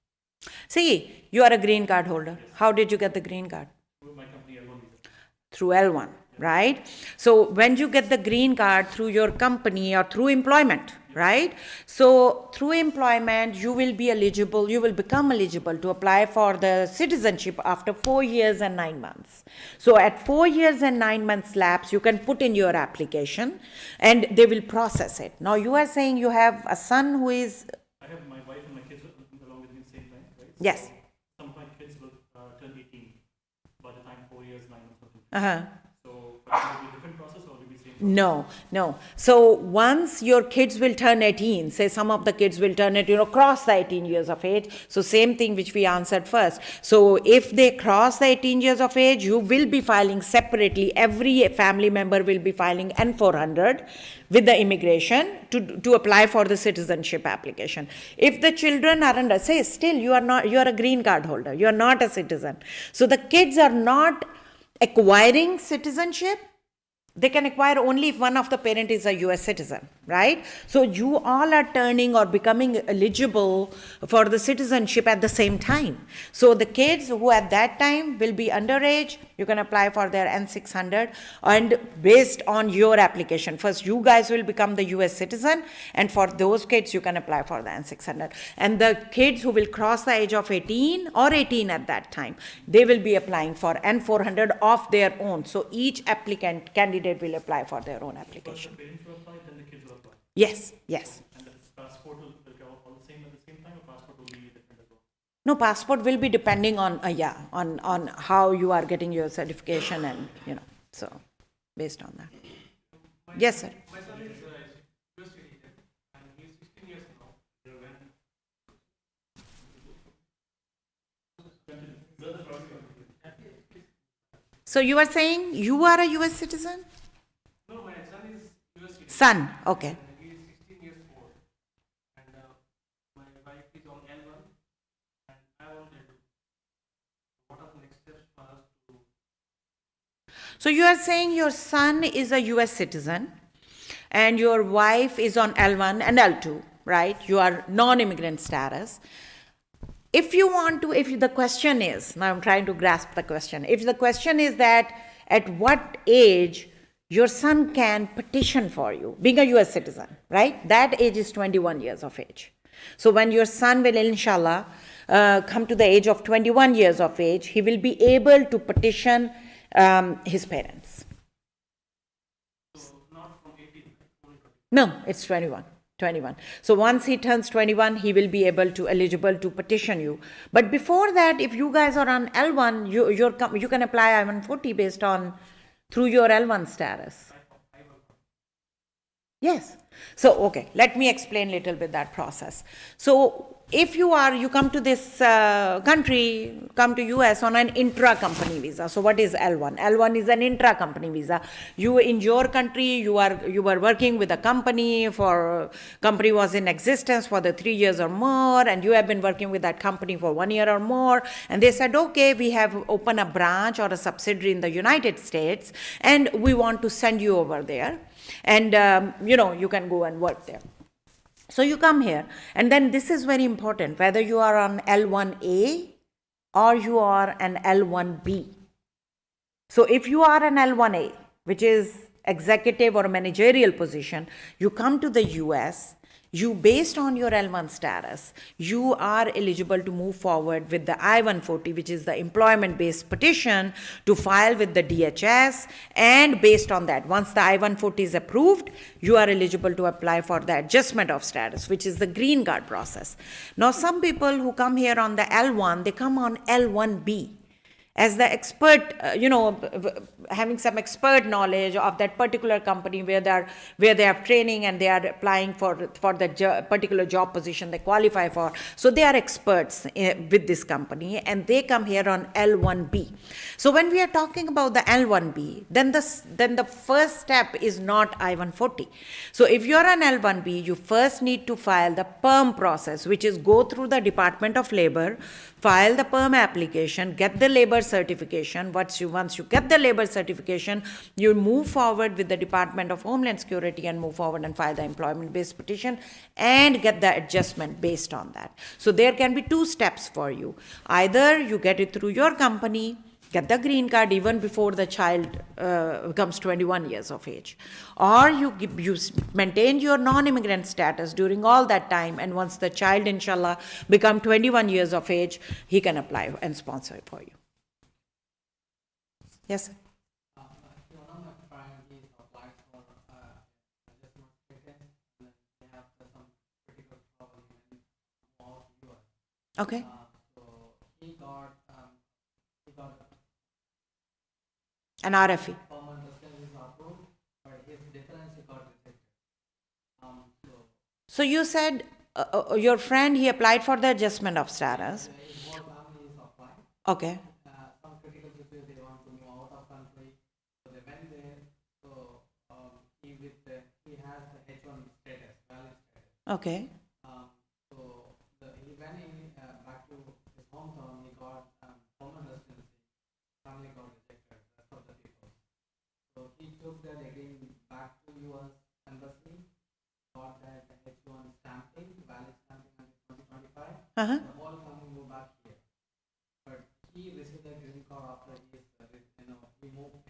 See, you are a green card holder. How did you get the green card? Through my company L1 visa. Through L1, right? So when you get the green card through your company or through employment, right? So through employment, you will become eligible to apply for the citizenship after 4 years and 9 months. So at 4 years and 9 months lapse, you can put in your application and they will process it. Now you are saying you have a son who is, I have my wife and my kids along with me at the same time, right? yes. Some of my kids will turn 18 by the time 4 years, 9 months or something. Uh-huh. So will it be a different process or will it be the same process? No. So once your kids will turn 18, say some of the kids will turn it, cross the 18 years of age. So same thing which we answered first. So if they cross the 18 years of age, you will be filing separately. Every family member will be filing N400 with the immigration to apply for the citizenship application. If the children are under, say still you are a green card holder, you are not a citizen. So the kids are not acquiring citizenship. They can acquire only if one of the parent is a US citizen, right? So you all are turning or becoming eligible for the citizenship at the same time. So the kids who at that time will be underage, you can apply for their N600 and based on your application. First, you guys will become the US citizen and for those kids, you can apply for the N600. And the kids who will cross the age of 18 or 18 at that time, they will be applying for N400 of their own. So each candidate will apply for their own application. First the parents will apply, then the kids will apply. Yes. And the passport will go all the same at the same time, or passport will be different as well? No, passport will be depending on on how you are getting your certification and so based on that. Yes, sir. My son is US citizen and he is 16 years now. So you are saying you are a US citizen? No, my son is US citizen. Son, okay. And he is 16 years old. And my wife is on L1 and I wanted to. What are the next steps for us to? So you are saying your son is a US citizen and your wife is on L1 and L2, right? You are non-immigrant status. If the question is, now I'm trying to grasp the question. If the question is that at what age your son can petition for you, being a US citizen, right? That age is 21 years of age. So when your son will, inshallah, come to the age of 21 years of age, he will be able to petition his parents. So not from 18, only 20. No, it's 21. So once he turns 21, he will be eligible to petition you. But before that, if you guys are on L1, you can apply I-140 based on through your L1 status. Yes. So, okay, let me explain a little bit that process. So, if you come to this country, come to US on an intra-company visa. So, what is L1? L1 is an intra-company visa. You, in your country, you were working with a company company was in existence for the 3 years or more, and you have been working with that company for 1 year or more, and they said, okay, we have opened a branch or a subsidiary in the United States, and we want to send you over there. And, you can go and work there. So you come here, and then this is very important, whether you are on L1A or you are an L1B. So if you are an L1A, which is executive or managerial position, you come to the US, based on your L1 status, you are eligible to move forward with the I-140, which is the employment-based petition, to file with the DHS, and based on that, once the I-140 is approved, you are eligible to apply for the adjustment of status, which is the green card process. Now, some people who come here on the L1, they come on L1B. as the expert, having some expert knowledge of that particular company where they have training and they are applying for the particular job position they qualify for. So they are experts with this company, and they come here on L1B. So when we are talking about the L1B, then the first step is not I-140. So if you are an L1B, you first need to file the PERM process, which is go through the Department of Labor, file the PERM application, get the labor certification. Once you get the labor certification, you move forward with the Department of Homeland Security and move forward and file the employment-based petition and get the adjustment based on that. So there can be two steps for you. Either you get it through your company, get the green card even before the child becomes 21 years of age, or you maintain your non-immigrant status during all that time, and once the child, inshallah, become 21 years of age, he can apply and sponsor it for you. Yes, sir? Actually, one of my friends is applied for adjustment status, and they have some critical problem in all US. Okay. So he got An RFE. permanent residence is approved, but his difference he got rejected. So you said your friend, he applied for the adjustment of status. His whole family is applied. Okay. Some critical situation they want to move out of country, so they went there. So he has the H1 status, valid status. Okay. So he went back to his hometown. He got permanent residency. Family got rejected. Rest of the people. So he took that again back to U.S. embassy. Got that H1 stamping, valid stamping until 2025. Uh-huh. The whole family moved back here. But he received a green card after he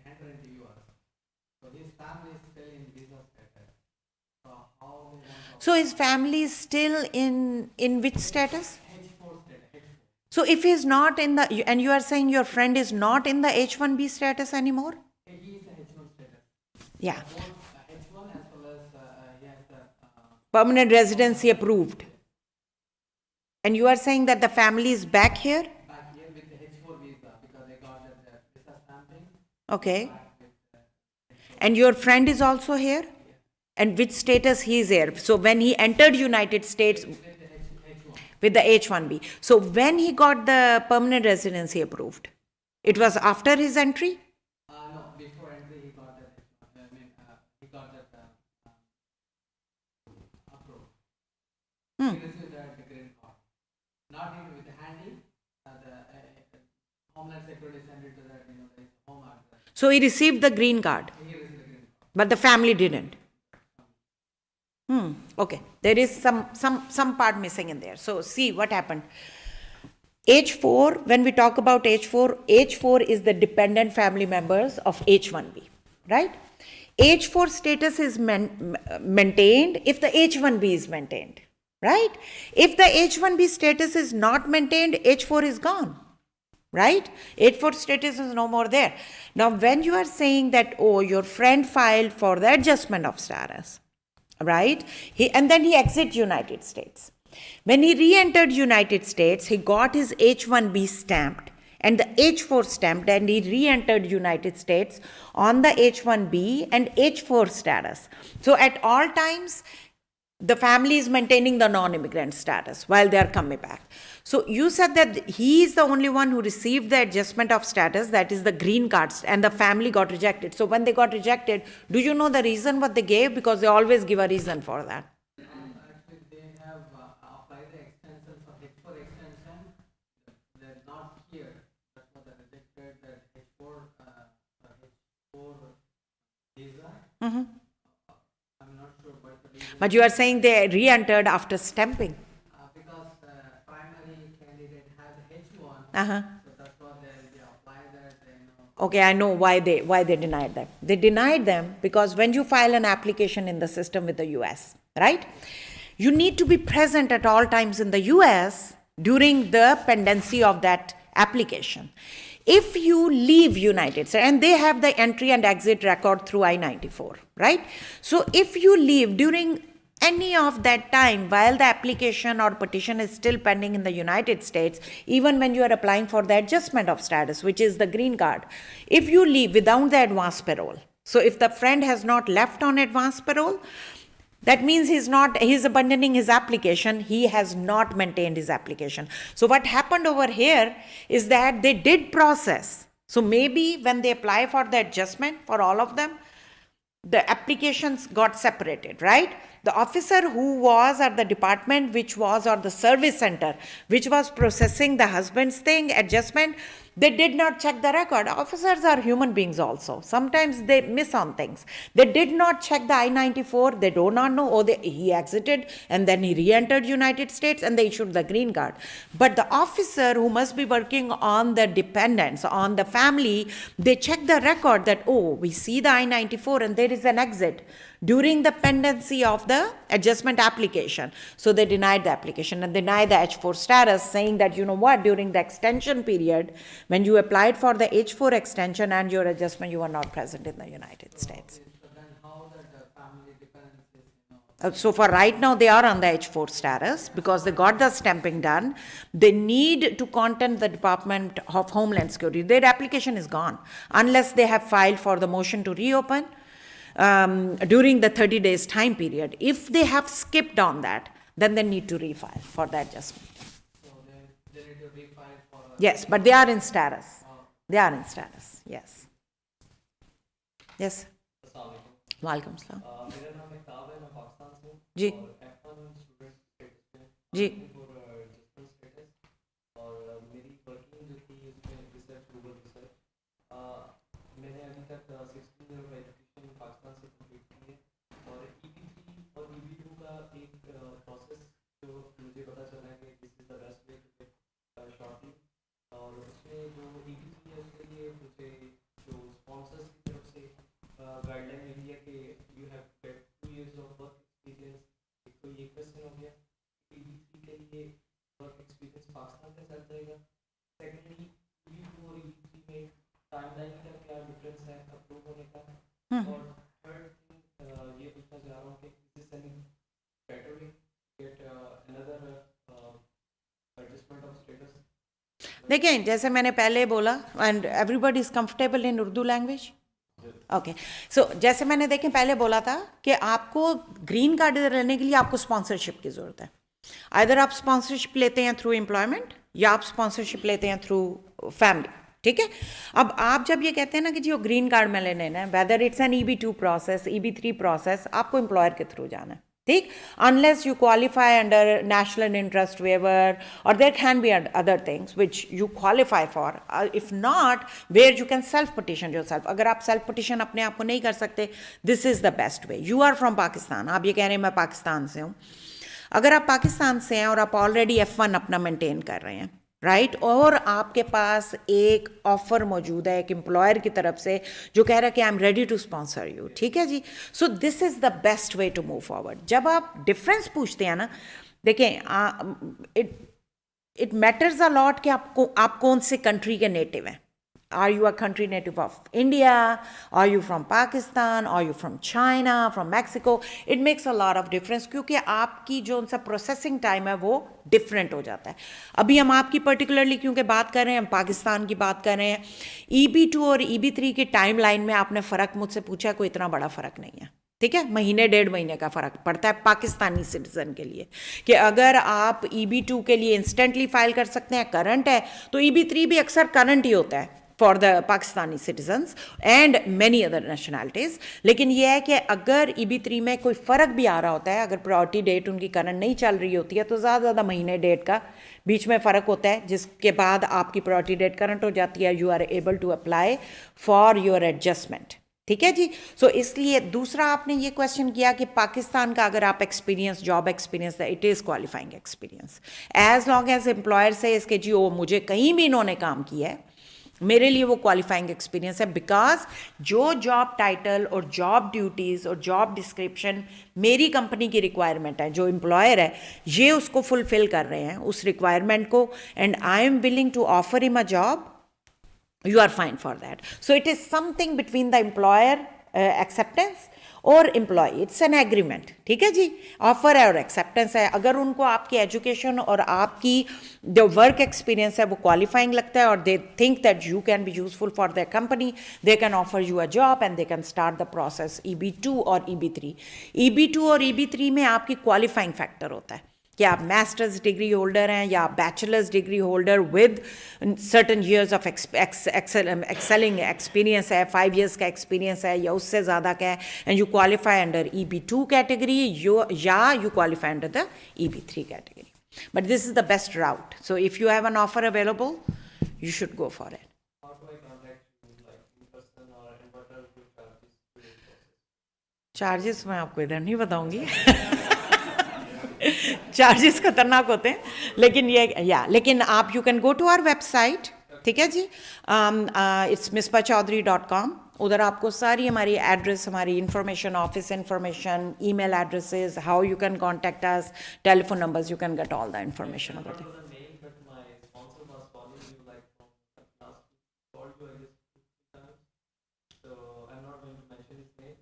entered into U.S. So his family is still in visa status. So how they want to So his family is still in which status? H4 status. H4. So if he's not in the, and you are saying your friend is not in the H1B status anymore? He is a H1 status. Yeah. Both H1 as well as he has the Permanent residency approved. And you are saying that the family is back here? back here with the H4 visa because they got the visa stamping. Okay. And your friend is also here? And which status he is here? So when he entered United States with the H1B. So when he got the permanent residency approved? It was after his entry? No, before entry he got that. He got that approved. He received the green card. Not even with the handy. The Homeland Security sent it to that the home address. So he received the green card, He received the green card. but the family didn't. Okay, there is some part missing in there. So see what happened. H4, when we talk about H4 is the dependent family members of H1B, right? H4 status is maintained if the H1B is maintained, right? If the H1B status is not maintained, H4 is gone, right? H4 status is no more there. Now, when you are saying that, oh, your friend filed for the adjustment of status, right? And then he exit United States. When he re-entered United States, he got his H1B stamped and the H4 stamped, and he re-entered United States on the H1B and H4 status. So at all times, the family is maintaining the non-immigrant status while they are coming back. So you said that he is the only one who received the adjustment of status, that is the green cards, and the family got rejected. So when they got rejected, do you know the reason what they gave? Because they always give a reason for that. Actually, they have applied the extension for H4 extension. They're not here. That's what they rejected the H4 visa. I'm not sure what the reason. But you are saying they re-entered after stamping. Because primary candidate has H1, Uh-huh. so that's what they apply that. Okay, I know why they denied them. They denied them because when you file an application in the system with the US, right? You need to be present at all times in the US during the pendency of that application. If you leave United States, and they have the entry and exit record through I-94, right? So if you leave during any of that time while the application or petition is still pending in the United States, even when you are applying for the adjustment of status, which is the green card, if you leave without the advance parole, so if the friend has not left on advance parole, that means he's abandoning his application. He has not maintained his application. So what happened over here is that they did process. So maybe when they apply for the adjustment for all of them, the applications got separated, right? The officer who was at the department which was, or the service center which was processing the husband's thing, adjustment, they did not check the record. Officers are human beings also. Sometimes they miss on things. They did not check the I-94. They do not know, he exited and then he re-entered United States and they issued the green card. But the officer who must be working on the dependents, on the family, they check the record that, we see the I-94 and there is an exit during the pendency of the adjustment application. So they denied the application and denied the H4 status, saying that, during the extension period, when you applied for the H4 extension and your adjustment, you were not present in the United States. So then how that family dependence is, So for right now, they are on the H4 status because they got the stamping done. They need to contact the Department of Homeland Security. Their application is gone unless they have filed for the motion to reopen during the 30 days time period. If they have skipped on that, then they need to refile for the adjustment. so they need to refile for. Yes, but they are in status. They are in status, yes. Yes. वालेकुम सलाम. मेरा नाम इकताब है, मैं पाकिस्तान से हूँ जी. और F1 student status पे जी. फॉर एडजस्टमेंट स्टेटस और मेरी वर्किंग जो थी उसमें रिसर्च गूगल रिसर्च मैंने अभी तक 16 ईयर ऑफ एजुकेशन पाकिस्तान से कंप्लीट की है और EB3 और EB2 का एक प्रोसेस जो मुझे पता चला है कि this is the best way to get shortly और उसमें जो EB3 है उसके लिए मुझे जो स्पॉन्सर्स की तरफ से गाइडलाइन मिली है कि you have get 2 years of work experience. एक तो ये क्वेश्चन हो गया. EB3 के लिए वर्क एक्सपीरियंस पाकिस्तान के साथ रहेगा. सेकेंडली EB2 और EB3 में टाइमलाइन का क्या डिफरेंस है अप्रूव होने का. और थर्ड थिंग ये पूछना चाह रहा हूँ कि is this any better way get another adjustment of status. देखिए, जैसे मैंने पहले बोला, and everybody is comfortable in Urdu language. Okay, so जैसे मैंने देखें पहले बोला था कि आपको ग्रीन कार्ड लेने के लिए आपको स्पॉन्सरशिप की ज़रूरत है. आइदर आप स्पॉन्सरशिप लेते हैं थ्रू एम्प्लॉयमेंट या आप स्पॉन्सरशिप लेते हैं थ्रू फैमिली. ठीक है. अब आप जब ये कहते हैं ना कि जी वो ग्रीन कार्ड में लेने ना, whether it's an EB2 process, EB3 process, आपको एम्प्लॉयर के थ्रू जाना है. ठीक, unless you qualify under national interest waiver और there can be other things which you qualify for. If not, where you can self petition yourself. अगर आप self petition अपने आप को नहीं कर सकते, this is the best way. You are from Pakistan, आप ये कह रहे हैं मैं पाकिस्तान से हूँ. अगर आप पाकिस्तान से हैं और आप ऑलरेडी F1 अपना मेंटेन कर रहे हैं, राइट, और आपके पास एक ऑफर मौजूद है एक एम्प्लॉयर की तरफ से जो कह रहा है कि I am ready to sponsor you. ठीक है जी. So this is the best way to move forward. जब आप डिफरेंस पूछते हैं ना, देखें, इट मैटर्स अ लॉट कि आप कौन से कंट्री के नेटिव हैं. Are you a country native of India? Are you from Pakistan? Are you from China? From Mexico? It makes a lot of difference क्योंकि आपकी जो उनसा प्रोसेसिंग टाइम है वो डिफरेंट हो जाता है. अभी हम आपकी पर्टिकुलरली क्योंकि बात कर रहे हैं, हम पाकिस्तान की बात कर रहे हैं. EB2 और EB3 की टाइम लाइन में आपने फ़र्क मुझसे पूछा, कोई इतना बड़ा फ़र्क नहीं है. ठीक है, महीने 1.5 महीने का फ़र्क पड़ता है पाकिस्तानी सिटीज़न के लिए. कि अगर आप EB2 के लिए इंस्टेंटली फाइल कर सकते हैं, करंट है, तो EB3 भी अक्सर करंट ही होता है for the Pakistani citizens and many other nationalities. लेकिन यह है कि अगर EB3 में कोई फ़र्क भी आ रहा होता है, अगर प्रायोरिटी डेट उनकी करंट नहीं चल रही होती है, तो ज़्यादा महीने डेट का बीच में फ़र्क होता है, जिसके बाद आपकी प्रायोरिटी डेट करंट हो जाती है. You are able to apply for your adjustment. ठीक है जी. सो इसलिए दूसरा आपने ये क्वेश्चन किया कि पाकिस्तान का अगर आप experience, job experience, it is qualifying experience. As long as employer से इसके जी मुझे कहीं भी इन्होंने काम किया है, मेरे लिए वो क्वालिफाइंग एक्सपीरियंस है. बिकॉज जो जॉब टाइटल और जॉब ड्यूटीज़ और जॉब डिस्क्रिप्शन मेरी कंपनी की रिक्वायरमेंट है, जो एम्प्लॉयर है ये उसको फुलफ़िल कर रहे हैं उस रिक्वायरमेंट को, and I am willing to offer him a job, you are fine for that. So it is something between the employer acceptance और एम्प्लॉय, इट्स एन एग्रीमेंट, ठीक है जी, ऑफर है और एक्सेप्टेंस है। अगर उनको आपकी एजुकेशन और आपकी जो वर्क एक्सपीरियंस है वो क्वालिफाइंग लगता है और they think that you can be useful for their company, they can offer you a job and they can start the process EB2 और EB3। EB2 और EB3 में आपकी क्वालिफाइंग फैक्टर होता है कि आप मास्टर्स डिग्री होल्डर हैं या bachelors degree holder with certain years of excelling experience है, 5 years का एक्सपीरियंस है या उससे ज़्यादा का है, and you qualify under EB2 category या you qualify under the EB3 category. But this is the best route, so if you have an offer available you should go for it. How do I contact you, like in person, or and what are your charges to this process? Charges मैं आपको इधर नहीं बताऊंगी charges खतरनाक होते हैं, लेकिन लेकिन आप you can go to our website, ठीक है जी, इट्स misbahchaudhry.com। उधर आपको सारी हमारी एड्रेस, हमारी information, office information, email addresses, how you can contact us, telephone numbers, you can get all the information over there. The name, but my sponsor was calling you like from last week, called you I guess 2 times. So I'm not going to mention his name.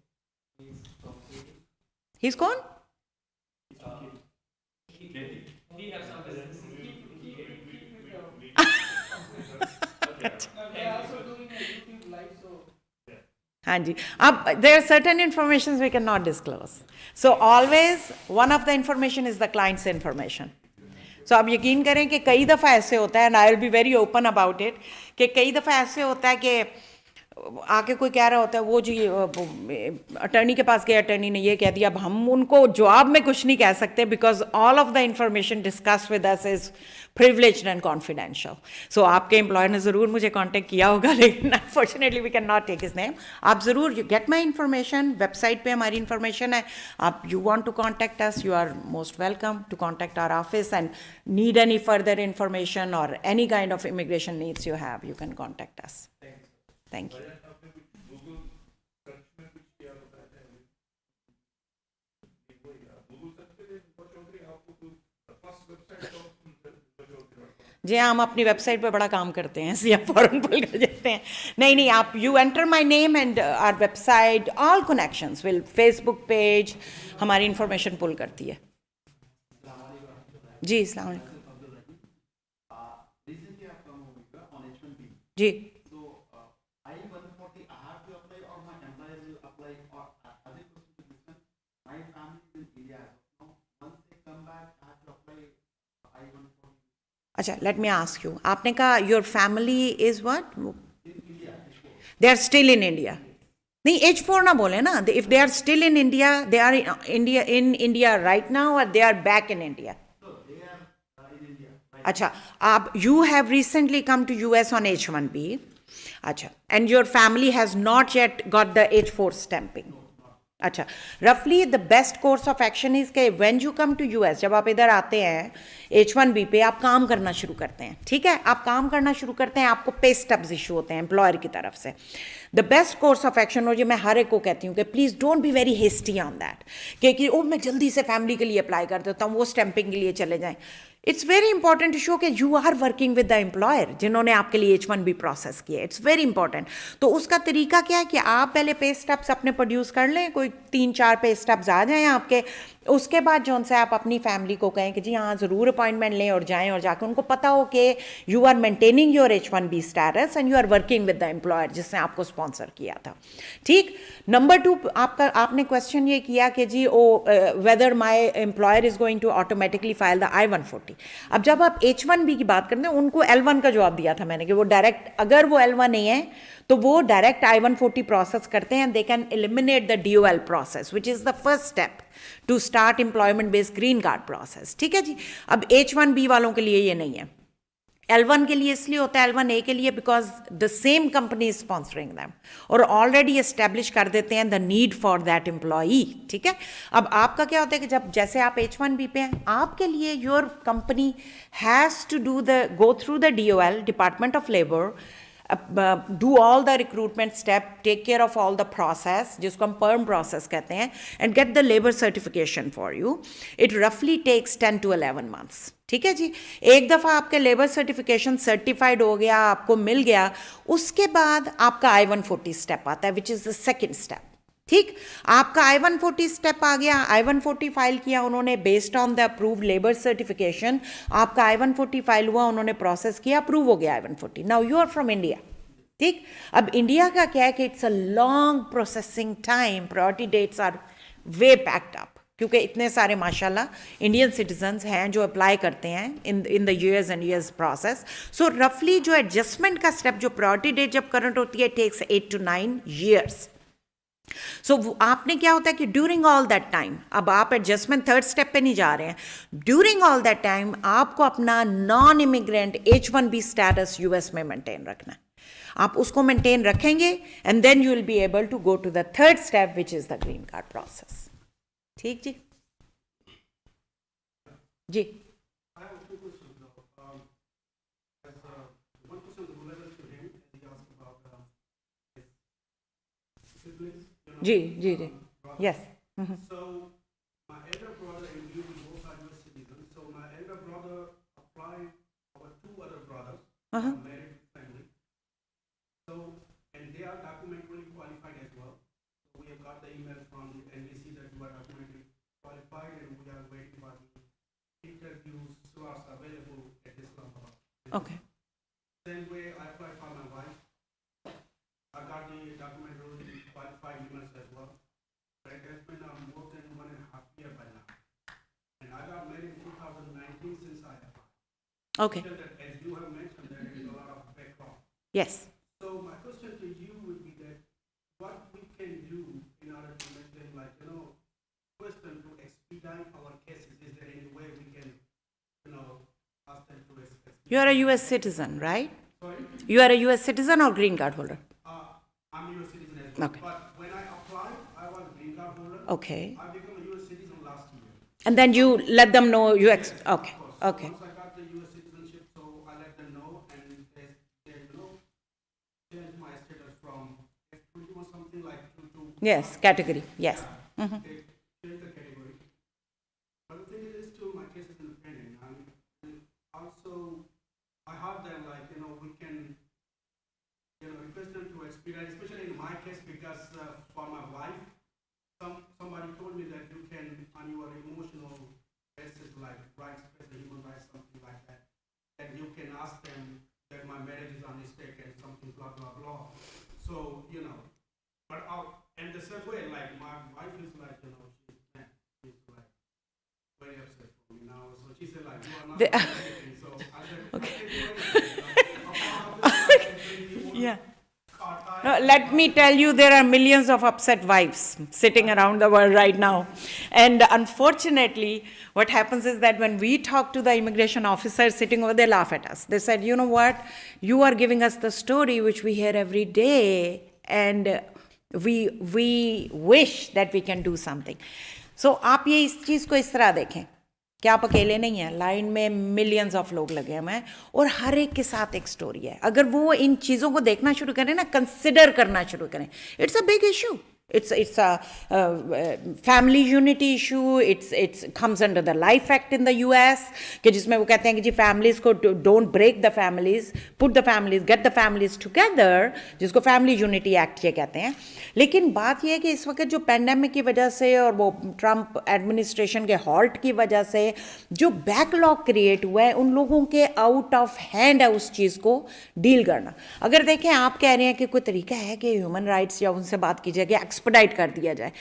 He's from Haiti. He's gone? He has some business. They are also doing a YouTube live, so हाँ जी, अब there are certain informations we cannot disclose. So always one of the information is the client's information. So आप यकीन करें कि कई दफ़ा ऐसे होता है, and I will be very open about it, कि कई दफ़ा ऐसे होता है कि आके कोई कह रहा होता है वो जी अटर्नी के पास गए, अटर्नी ने ये कह दिया, अब हम उनको जवाब में कुछ नहीं कह सकते because all of the information discuss with us is privileged and confidential. So आपके एम्प्लॉयर ने ज़रूर मुझे कांटेक्ट किया होगा, लेकिन unfortunately we can not take his name. आप ज़रूर you get my information, website पे हमारी इन्फॉर्मेशन है, आप you want to contact us, you are most welcome to contact our office and need any further information और any kind of immigration needs you have, you can contact us. Thank you. जी हम अपनी website पे बड़ा काम करते हैं, इसलिए आप फॉरन पुल कर देते हैं। नहीं, आप you enter my name and our website, all connections will, Facebook page हमारी इंफॉर्मेशन पुल करती है। जी अस्सलाम वालेकुम। जी अच्छा, लेट मी आस्क यू, आपने कहा your family is what, they are still in India? नहीं, H4 ना बोले ना, if they are still in India, they are in India right now और they are back in India? अच्छा, आप you have recently come to US on H1B, अच्छा, and your family has not yet got the H4 stamping. अच्छा, रफली the best course of action is के when you come to US, जब आप इधर आते हैं H1B पे, आप काम करना शुरू करते हैं, ठीक है, आप काम करना शुरू करते हैं, आपको पे स्टब्स इशू होते हैं एम्प्लॉयर की तरफ से। The best course of action, और जो मैं हर एक को कहती हूँ कि please don't be very hasty on that कि ओ मैं जल्दी से फैमिली के लिए अप्लाई कर देता हूँ, वो स्टैंपिंग के लिए चले जाएँ। It's very important to show कि you are working with the employer जिन्होंने आपके लिए H1B प्रोसेस किया। It's very important. तो उसका तरीका क्या है कि आप पहले पे स्टब्स अपने प्रोड्यूस कर लें, कोई 3-4 पे स्टब्स आ जाएं आपके, उसके बाद जो उनसे आप अपनी फैमिली को कहें कि जी हाँ ज़रूर अपॉइंटमेंट लें और जाएं, और जाकर उनको पता हो कि you are maintaining your H1B status and you are working with the employer जिसने आपको स्पॉन्सर किया था। ठीक, नंबर 2, आपने क्वेश्चन ये किया कि जी whether my employer is going to automatically file the I-140। अब जब आप H1B की बात करते हैं, उनको L1 का जवाब दिया था मैंने कि वो डायरेक्ट, अगर वो L1 नहीं है तो वो डायरेक्ट I-140 प्रोसेस करते हैं, they can eliminate the DOL process which is the first step to start employment based green card process. ठीक है जी। अब H1B वालों के लिए ये नहीं है, L1 के लिए इसलिए होता है, L1A के लिए because the same company is sponsoring them और ऑलरेडी एस्टेब्लिश कर देते हैं the need for that employee. ठीक है। अब आपका क्या होता है कि जब जैसे आप H1B पे हैं, आपके लिए your company has to do the go through the DOL, department of labour, do all the recruitment step, take care of all the process, जिसको हम perm process कहते हैं, and get the labor certification for you. It roughly takes 10 to 11 months. ठीक है जी। एक दफ़ा आपके labour certification certified हो गया, आपको मिल गया, उसके बाद आपका I-140 स्टेप आता है, विच इज़ द सेकेंड स्टेप। ठीक, आपका I-140 स्टेप आ गया, I-140 फाइल किया उन्होंने based on the approved labour certification, आपका I-140 फाइल हुआ, उन्होंने प्रोसेस किया, अप्रूव हो गया I-140. Now you are from India. ठीक, अब इंडिया का क्या है कि it's a long processing time, priority dates are way packed up, क्योंकि इतने सारे माशाल्लाह इंडियन सिटीजन्स हैं जो अप्लाई करते हैं in the years and years process. So रफली जो एडजस्टमेंट का स्टेप, जो प्रायोरिटी डेट जब करंट होती है, टेक्स 8 to 9 years. सो आपने क्या होता है कि ड्यूरिंग ऑल दैट टाइम, अब आप एडजस्टमेंट थर्ड स्टेप पे नहीं जा रहे हैं, ड्यूरिंग ऑल दैट टाइम आपको अपना non immigrant H-1B status US में मेंटेन रखना है. आप उसको मेंटेन रखेंगे and then you will be able to go to the third step which is the green card process. ठीक जी जी. I have two questions though. One question related to him, he asked about his siblings. जी जी जी. Yes. So my elder brother and you both are US citizens. So my elder brother applied our two other brothers, married family. So and they are documentally qualified as well. So we have got the email from the NBC that you are documentally qualified, and we are waiting for the interview slots available at Islamabad. Okay. Same way I applied for my wife. I got the documentary qualified emails as well. But it has been more than 1.5 years by now. And I got married in 2019 since I applied. Okay. Still that, as you have mentioned, there is a lot of backlog. Yes. So my question to you would be that what we can do in order to make them question to expedite our cases. Is there any way we can, ask them to expedite? You are a US citizen, right? Sorry? You are a US citizen or green card holder? I'm a US citizen as well. Okay. But when I applied, I was a green card holder. Okay. I became a US citizen last year. And then you let them know you okay. Of course. So Okay. once I got the US citizenship, so I let them know, and they changed my status from F20 or something like to Yes, category. Yes. they changed the category. But the thing is, still my case is independent. And also, I have them we can request them to expedite, especially in my case, because for my wife, somebody told me that you can, on your emotional basis, like rights, human rights, something like that, and you can ask them that my marriage is a mistake and something blah blah blah. So but and the same way, like my wife is like she's like very upset for me now. So she said like you are not anything. So I said okay. Yeah. No, let me tell you, there are millions of upset wives sitting around the world right now. And unfortunately, what happens is that when we talk to the immigration officers sitting over, they laugh at us. They said, you know what, you are giving us the story which we hear every day, and we wish that we can do something. So आप ये इस चीज़ को इस तरह देखें कि आप अकेले नहीं हैं, लाइन में मिलियंस ऑफ लोग लगे हुए हैं और हर एक के साथ एक स्टोरी है. अगर वो इन चीज़ों को देखना शुरू करें ना, कंसिडर करना शुरू करें, it's a big issue. It's a family unity issue. It comes under the Life Act in the US, कि जिसमें वो कहते हैं कि जी families को don't break the families, put the families, get the families together, जिसको Family Unity Act ये कहते हैं. लेकिन बात ये है कि इस वक्त जो पैंडेमिक की वजह से और वो ट्रम्प एडमिनिस्ट्रेशन के हॉल्ट की वजह से जो बैकलॉग क्रिएट हुआ है, उन लोगों के आउट ऑफ हैंड है उस चीज़ को डील करना. अगर देखें, आप कह रहे हैं कि कोई तरीका है कि ह्यूमन राइट्स या उनसे बात की जाए, एक्सपेडाइट कर दिया जाए.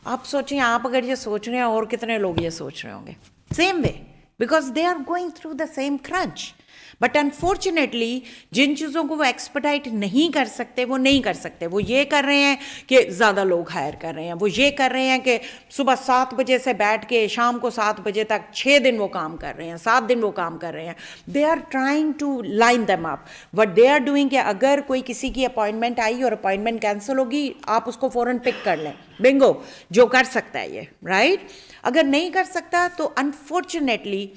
आप सोचें, आप अगर ये सोच रहे हैं और कितने लोग ये सोच रहे होंगे same way, because they are going through the same crunch. But unfortunately जिन चीज़ों को वो एक्सपेडाइट नहीं कर सकते वो नहीं कर सकते. वो ये कर रहे हैं कि ज़्यादा लोग हायर कर रहे हैं, वो ये कर रहे हैं कि सुबह 7 बजे से बैठ के शाम को 7 बजे तक 6 दिन वो काम कर रहे हैं, 7 दिन वो काम कर रहे हैं. They are trying to line them up. What they are doing कि अगर कोई किसी की अपॉइंटमेंट आई और अपॉइंटमेंट कैंसिल होगी, आप उसको फ़ौरन पिक कर लें. बिंगो, जो कर सकता है ये, राइट. अगर नहीं कर सकता तो unfortunately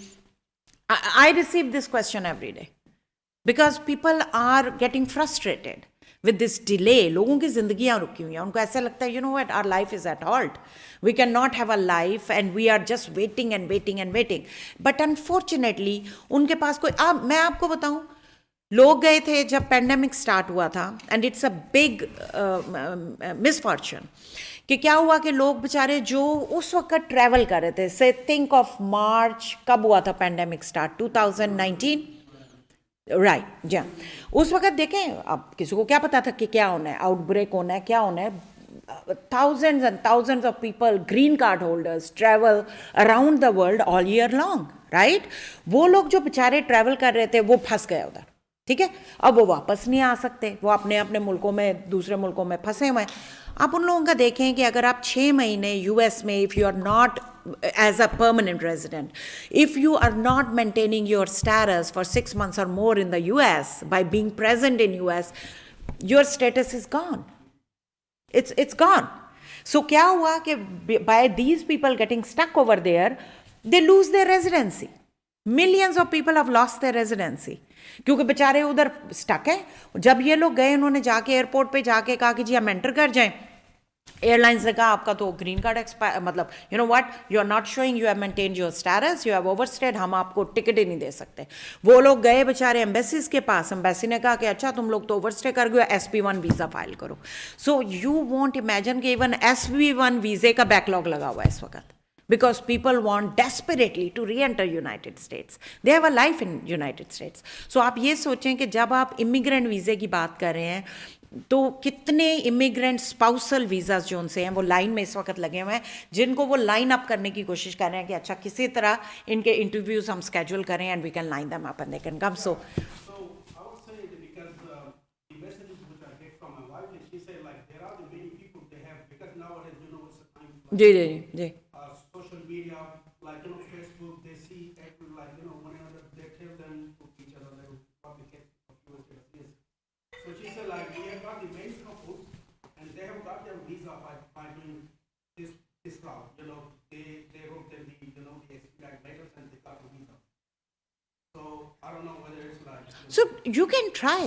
I receive this question every day because people are getting frustrated with this delay. लोगों की जिंदगियां रुकी हुई हैं, उनको ऐसा लगता है, you know what, our life is at halt. We cannot have a life and we are just waiting and waiting and waiting. But unfortunately, उनके पास कोई मैं आपको बताऊं, लोग गए थे जब पैंडेमिक स्टार्ट हुआ था, and it's a big misfortune कि क्या हुआ कि लोग बेचारे जो उस वक्त ट्रैवल कर रहे थे, से थिंक ऑफ मार्च, कब हुआ था पैंडेमिक स्टार्ट, 2019, राइट, जी हाँ। उस वक्त देखें, अब किसी को क्या पता था कि क्या होना है, आउटब्रेक होना है, क्या होना है. Thousands and thousands of people, green card holders, travel around the world all year long, right? वो लोग जो बेचारे ट्रैवल कर रहे थे वो फंस गए उधर, ठीक है. अब वो वापस नहीं आ सकते, वो अपने अपने मुल्कों में, दूसरे मुल्कों में फंसे हुए हैं. आप उन लोगों का देखें कि अगर आप 6 महीने यूएस में, if you are not as a permanent resident, if you are not maintaining your status for 6 months or more in the US by being present in US, your status is gone. It's gone. So क्या हुआ कि by these people getting stuck over there, they lose their residency. Millions of people have lost their residency. क्योंकि बेचारे उधर stuck है. जब ये लोग गए, उन्होंने जाके एयरपोर्ट पे जाके कहा कि जी हम एंटर कर जाएं. एयरलाइंस ने कहा आपका तो ग्रीन कार्ड एक्सपायर, मतलब you know what, you are not showing you have maintained your status, you have overstayed, हम आपको टिकट ही नहीं दे सकते. वो लोग गए बेचारे एम्बेसीज के पास, एम्बेसी ने कहा कि अच्छा तुम लोग तो ओवरस्टे कर गए, SP1 वीज़ा फाइल करो. सो यू वॉन्ट इमेजिन कि इवन SP1 वीज़े का बैकलॉग लगा हुआ है इस वक्त, because people want desperately to re-enter United States. They have a life in United States. So आप ये सोचें कि जब आप इमिग्रेंट वीज़े की बात कर रहे हैं, तो कितने इमिग्रेंट स्पाउसल वीज़ाज जो उनसे हैं वो लाइन में इस वक्त लगे हुए हैं, जिनको वो लाइन अप करने की कोशिश कर रहे हैं कि अच्छा किसी तरह इनके इंटरव्यूज़ हम स्केड्यूल करें and we can line them up and they can come. So I would say that because the messages which I get from my wife, is she said like there are the many people they have, because nowadays you know it's a time जी जी जी social media, like you know Facebook, they see every, like you know whenever they tell them to each other like what the case of US is. So she said like we have got the many couples and they have got their visa by doing this route. You know they wrote them the you know the expedite letters and they got the visa. So I don't know whether it's like. So you can try.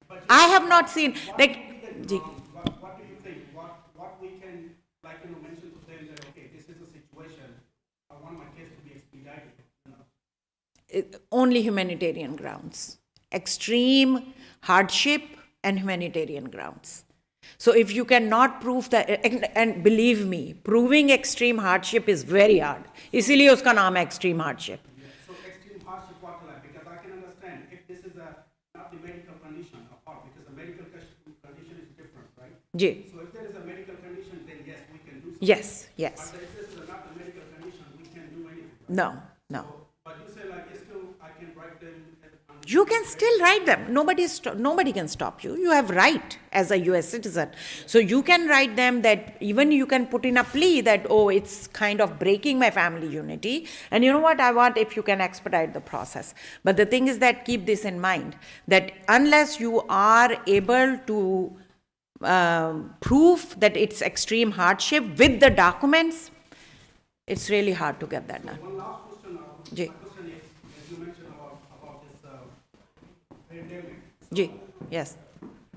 But I have not seen like. जी. What do you think? What we can like you know mention to them that okay this is a situation. I want my case to be expedited. You know. Only humanitarian grounds, extreme hardship and humanitarian grounds. So if you cannot prove that, and believe me, proving extreme hardship is very hard. इसीलिए उसका नाम है extreme hardship. So extreme hardship what like, because I can understand if this is a not the medical condition apart, because the medical condition is different, right? Ji. So if there is a medical condition, then yes we can do something. Yes, yes. But if this is not a medical condition, we can't do anything. No, no. So, but you say like it's still I can write them. You can still write them. Nobody can stop you. You have right as a US citizen. So you can write them that even you can put in a plea that, oh, it's kind of breaking my family unity. And you know what I want, if you can expedite the process. But the thing is that keep this in mind, that unless you are able to prove that it's extreme hardship with the documents, it's really hard to get that done. One last question. Ji. My question is, as you mentioned about this pandemic. Ji, yes.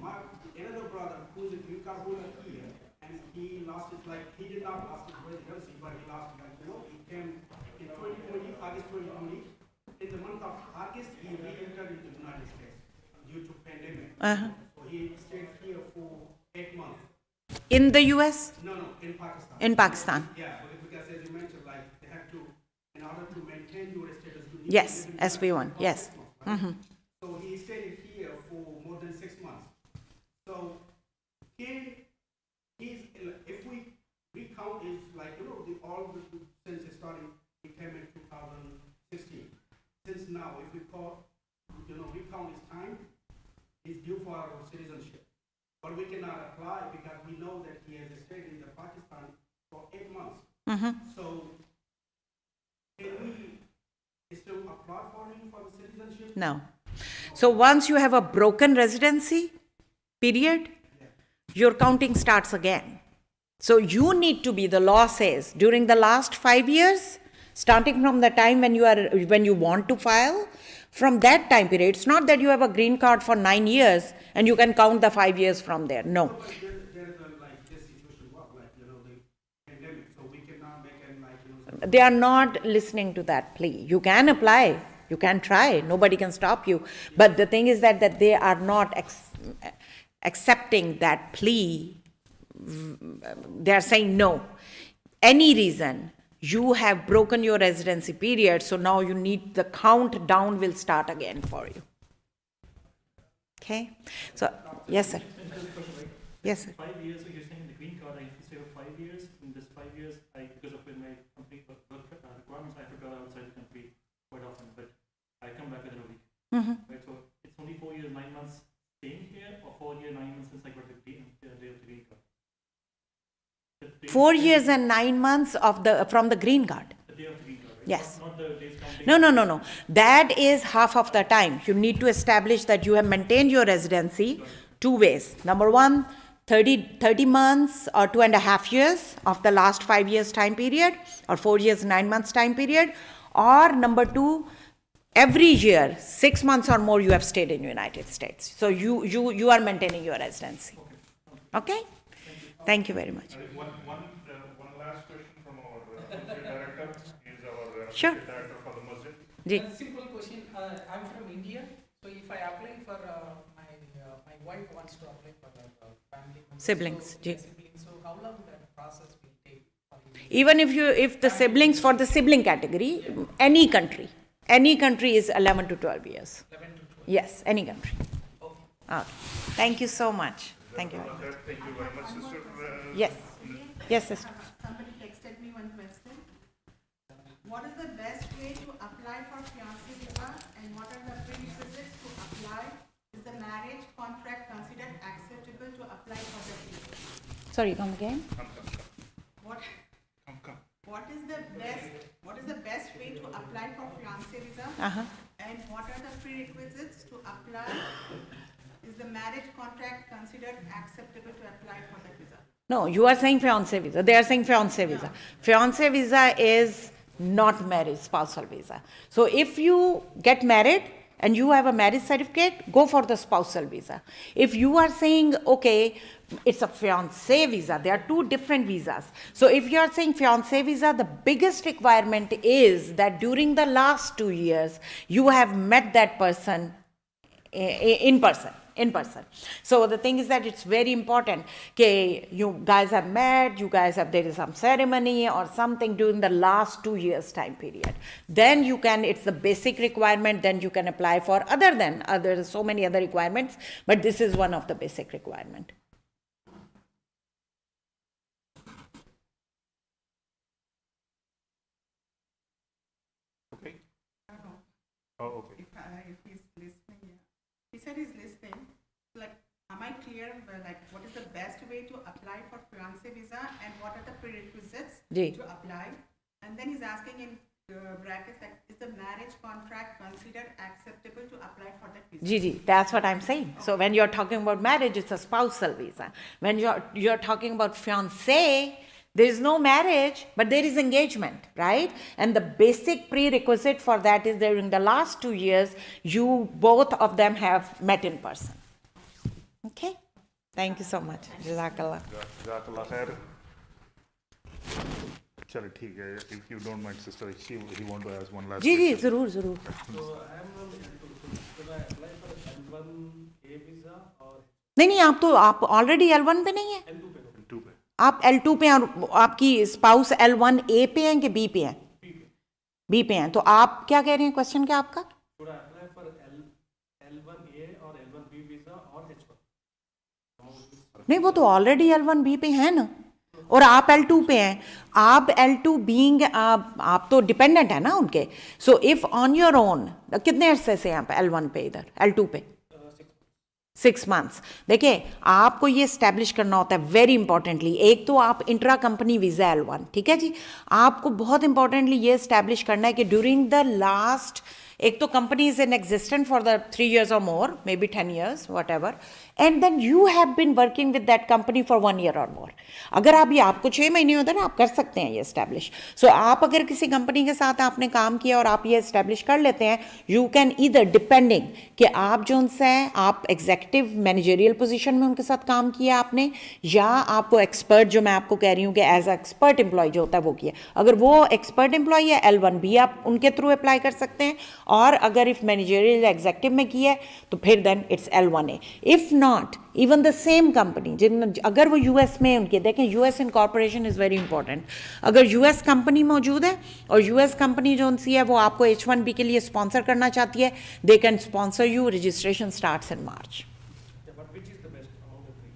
My another brother who is a green card holder here, and he lost his he did not lost his residency, but he lost you know he came in 2020, August 2020. In the month of August, he re-entered into the United States due to pandemic. Uh-huh. So he stayed here for 8 months. In the US? No, in Pakistan. In Pakistan. Yeah, because as you mentioned, like they have to, in order to maintain your status, you need Yes, to live in SP1, for yes. 6 months, right? So he stayed here for more than 6 months. So if we recount is like you know all the since it started, he came in 2016. Since now, if we call you know recount his time, he's due for our citizenship. But we cannot apply because we know that he has stayed in the Pakistan for 8 months. So can we still apply for him for the citizenship? No. So once you have a broken residency period, your counting starts again. So you need to be, the law says, during the last 5 years, starting from the time when you want to file, from that time period. It's not that you have a green card for 9 years and you can count the 5 years from there. No. There's like this situation, like you know the pandemic, so we cannot make it like you know. They are not listening to that plea. You can apply, you can try, nobody can stop you. But the thing is that they are not accepting that plea they are saying no. Any reason, you have broken your residency period, so now you need the countdown will start again for you. Okay? So, yes, sir. Yes, sir. 5 years, so you're saying the green card, I have to stay for 5 years. In this 5 years, because of my complete work requirements, I have to travel outside the country quite often, but I come back within a week. Right, so it's only 4 years, 9 months staying here, or 4 years, 9 months since I got the green card? 4 years and 9 months from the green card. The day of the green card, right? Yes. Not the days counting. No. That is half of the time. You need to establish that you have maintained your residency 2 ways. Number 1, 30 months or 2.5 years of the last 5 years time period, or 4 years, 9 months time period. Or number 2, every year, 6 months or more you have stayed in the United States. So you are maintaining your residency. Okay? Thank you very much. One last question from our Masjid director. He is our Sure. Masjid director for the Masjid. Ji. A simple question. I'm from India, so if I apply for my wife wants to apply for family members, Siblings, so, ji. siblings. So how long that process will take? Even if the siblings for the sibling category, any country is 11 to 12 years. 11 to 12. Yes, any country. Okay. Okay. Thank you so much. Thank you very much. Thank you very much, sister. Yes. Yes, sister. Somebody texted me one question. What is the best way to apply for fiancé visa and what are the prerequisites to apply? Is the marriage contract considered acceptable to apply for the visa? Sorry, come again. What Come. what is the best way to apply for fiancé visa Uh-huh. and what are the prerequisites to apply? Is the marriage contract considered acceptable to apply for the visa? No, you are saying fiancé visa. They are saying fiancé visa. Fiancé visa is not marriage spousal visa. So if you get married and you have a marriage certificate, go for the spousal visa. If you are saying, okay, it's a fiancé visa, there are 2 different visas. So if you are saying fiancé visa, the biggest requirement is that during the last 2 years, you have met that person in person. So the thing is that it's very important. Okay, you guys have met, there is some ceremony or something during the last 2 years time period. Then you can, it's the basic requirement, then you can apply for so many other requirements, but this is one of the basic requirement. Okay. Oh, okay. If he's listening, yeah. He said he's listening. Like, am I clear? Like, what is the best way to apply for fiancé visa and what are the prerequisites Ji. to apply? And then he's asking in brackets, like, is the marriage contract considered acceptable to apply for that visa? Gigi, that's what I'm saying. So when you're talking about marriage, it's a spousal visa. When you're talking about fiancé, there is no marriage, but there is engagement, right? And the basic prerequisite for that is during the last 2 years, both of them have met in person. Okay? Thank you so much. Jazakallah. Jazakallah khair. Chalo, theek hai. If you don't mind, sister, he want to ask one last Ji, question. zarur. So I am on L2. Should I apply for L1A visa or नहीं, आप already L1 पे नहीं है. L2 पे? Two पे. आप L2 पे और आपकी स्पाउस L1A पे हैं कि B पे हैं? B पे हैं. तो आप क्या कह रहे हैं? क्वेश्चन क्या आपका? Should I apply for L1A or L1B visa or H1? नहीं, वो तो ऑलरेडी L1B पे है ना, और आप L2 पे हैं. आप L2 बीइंग आप तो डिपेंडेंट है ना उनके. So if on your own, कितने अरसे से आप L1 पे, इधर L2 पे? 6 months. देखिए, आपको ये स्टैब्लिश करना होता है वेरी इंपॉर्टेंटली. एक तो आप इंट्रा कंपनी वीज़ा L1, ठीक है जी. आपको बहुत इंपॉर्टेंटली ये स्टैब्लिश करना है कि ड्यूरिंग द लास्ट, एक तो company is in existent for the 3 years or more, maybe 10 years, whatever, and then you have been working with that company for 1 year or more. अगर अभी आपको 6 महीने होते हैं ना, आप कर सकते हैं ये स्टैब्लिश. सो आप अगर किसी कंपनी के साथ आपने काम किया और आप ये स्टैब्लिश कर लेते हैं, यू कैन ईदर, डिपेंडिंग कि आप जो उनसे हैं, आप एग्जेक्टिव मैनेजरियल पोजीशन में उनके साथ काम किया आपने, या आपको एक्सपर्ट, जो मैं आपको कह रही हूँ कि एज एक्सपर्ट एम्प्लॉय जो होता है वो किया. अगर वो एक्सपर्ट एम्प्लॉय है L1B, आप उनके थ्रू अप्लाई कर सकते हैं. और अगर इफ मैनेजरियल एग्जेक्टिव में की है तो फिर then it's L1A. If not even the same company जिन अगर वो यूएस में उनके देखें US incorporation is very important. अगर यूएस कंपनी मौजूद है और यूएस कंपनी जो सी है वो आपको H1B के लिए स्पॉन्सर करना चाहती है, they can sponsor you. Registration starts in March. But which is the best among the three?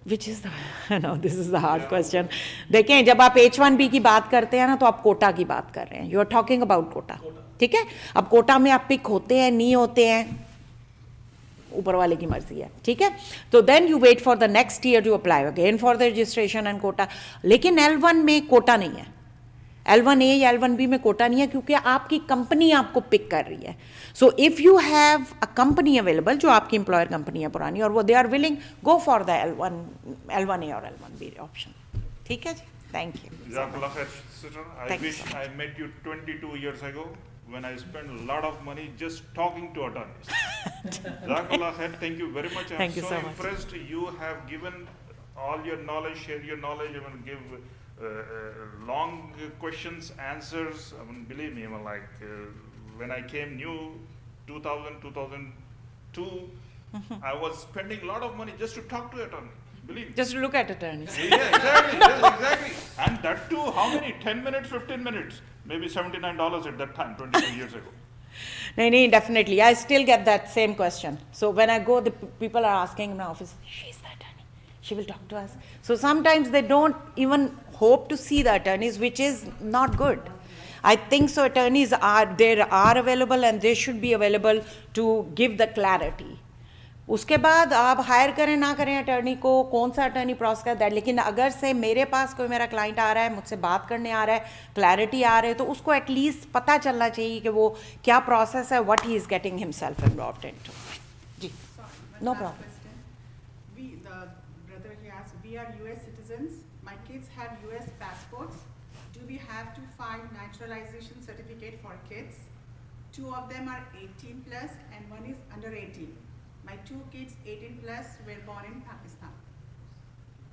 Which is the no this is the hard question. देखें जब आप H1B की बात करते हैं ना तो आप कोटा की बात कर रहे हैं. You are talking about quota. ठीक है. अब कोटा में आप पिक होते हैं नहीं होते हैं ऊपर वाले की मर्जी है. ठीक है. तो then you wait for the next year to apply again for the registration and quota. लेकिन L1 में कोटा नहीं है. L1A या L1B में कोटा नहीं है क्योंकि आपकी कंपनी आपको पिक कर रही है. So if you have a company available जो आपकी एम्प्लॉयर कंपनी है पुरानी और वो they are willing go for the L1A और L1B ऑप्शन. ठीक है जी. Thank you. Jazakallah khair, sister. I Thank you wish so I met you 22 years ago when I spent a lot of money just talking to attorneys. Jazakallah khair. Thank you very much. Thank you so much. Impressed. You have given all your knowledge, share your knowledge, I mean, give long questions, answers. I mean, believe me, I mean, like when I came new, 2000, 2002, I was spending a lot of money just to talk to attorney. Believe me. Just look at attorneys. Yeah, exactly. Yes, exactly. And that too, how many? 10 minutes, 15 minutes? Maybe $79 at that time, 22 years ago. No, definitely. I still get that same question. So when I go, the people are asking in my office, she's the attorney. She will talk to us. So sometimes they don't even hope to see the attorneys, which is not good. I think so attorneys are available and they should be available to give the clarity. उसके बाद आप higher करें ना करें attorney को, कौन सा attorney process करता है, लेकिन अगर से मेरे पास कोई मेरा क्लाइंट आ रहा है, मुझसे बात करने आ रहा है, क्लैरिटी आ रहा है, तो उसको एटलीस्ट पता चलना चाहिए कि वो क्या प्रोसेस है, what he is getting himself involved into. जी. No problem. We, the brother he asked, we are US citizens. My kids have US passports. Do we have to file naturalization certificate for kids? 2 of them are 18 plus and one is under 18. My 2 kids 18 plus were born in Pakistan.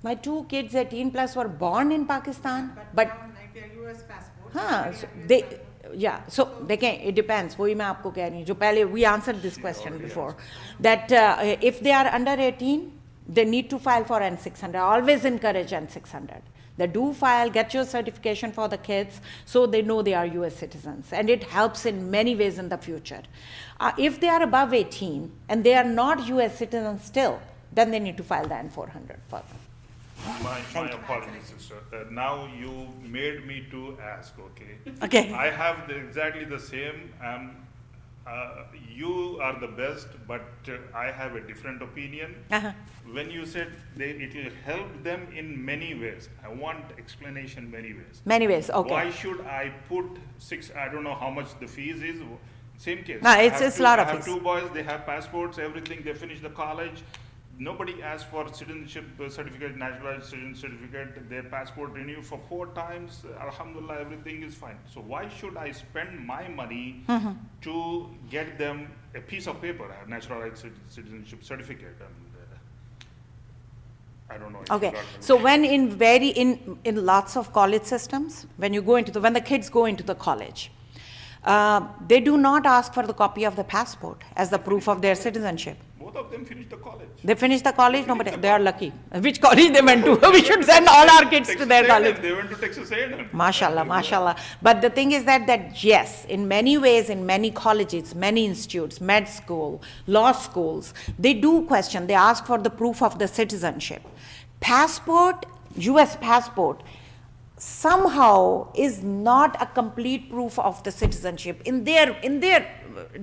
My 2 kids 18 plus were born in Pakistan, but now, like their US passports. हाँ, they so have US they, passports. yeah, so देखें, it depends. वही मैं आपको कह रही हूँ जो पहले we answered this question before that if they are under 18, they need to file for N600. I always encourage N600. They do file, get your certification for the kids so they know they are US citizens, and it helps in many ways in the future. If they are above 18 and they are not US citizens still, then they need to file the N400 for them. My apologies, sister. Now you made me to ask, okay? Okay. I have exactly the same. You are the best, but I have a different opinion. Uh-huh. When you said it will help them in many ways, I want explanation many ways. Many ways, okay. Why should I put 6, I don't know how much the fees is, same case. No, I it's have a lot of I have fees. 2 boys, they have passports, everything, they finish the college. Nobody asks for citizenship certificate, naturalized citizen certificate, their passport renew for 4 times, alhamdulillah, everything is fine. So why should I spend my money to get them a piece of paper, a naturalized citizenship certificate? And, I don't know. if you Okay, got so when in lots of college systems, when you go into when the kids go into the college, they do not ask for the copy of the passport as the proof of their citizenship. Both of them finished the college. They finish the college, no, but they are lucky. Which college they went to? We should send all our kids to Texas their A&M, college. They went to Texas A&M. Mashallah, mashallah. But the thing is that yes, in many ways, in many colleges, many institutes, med school, law schools, they do question, they ask for the proof of the citizenship. Passport, US passport, somehow is not a complete proof of the citizenship in their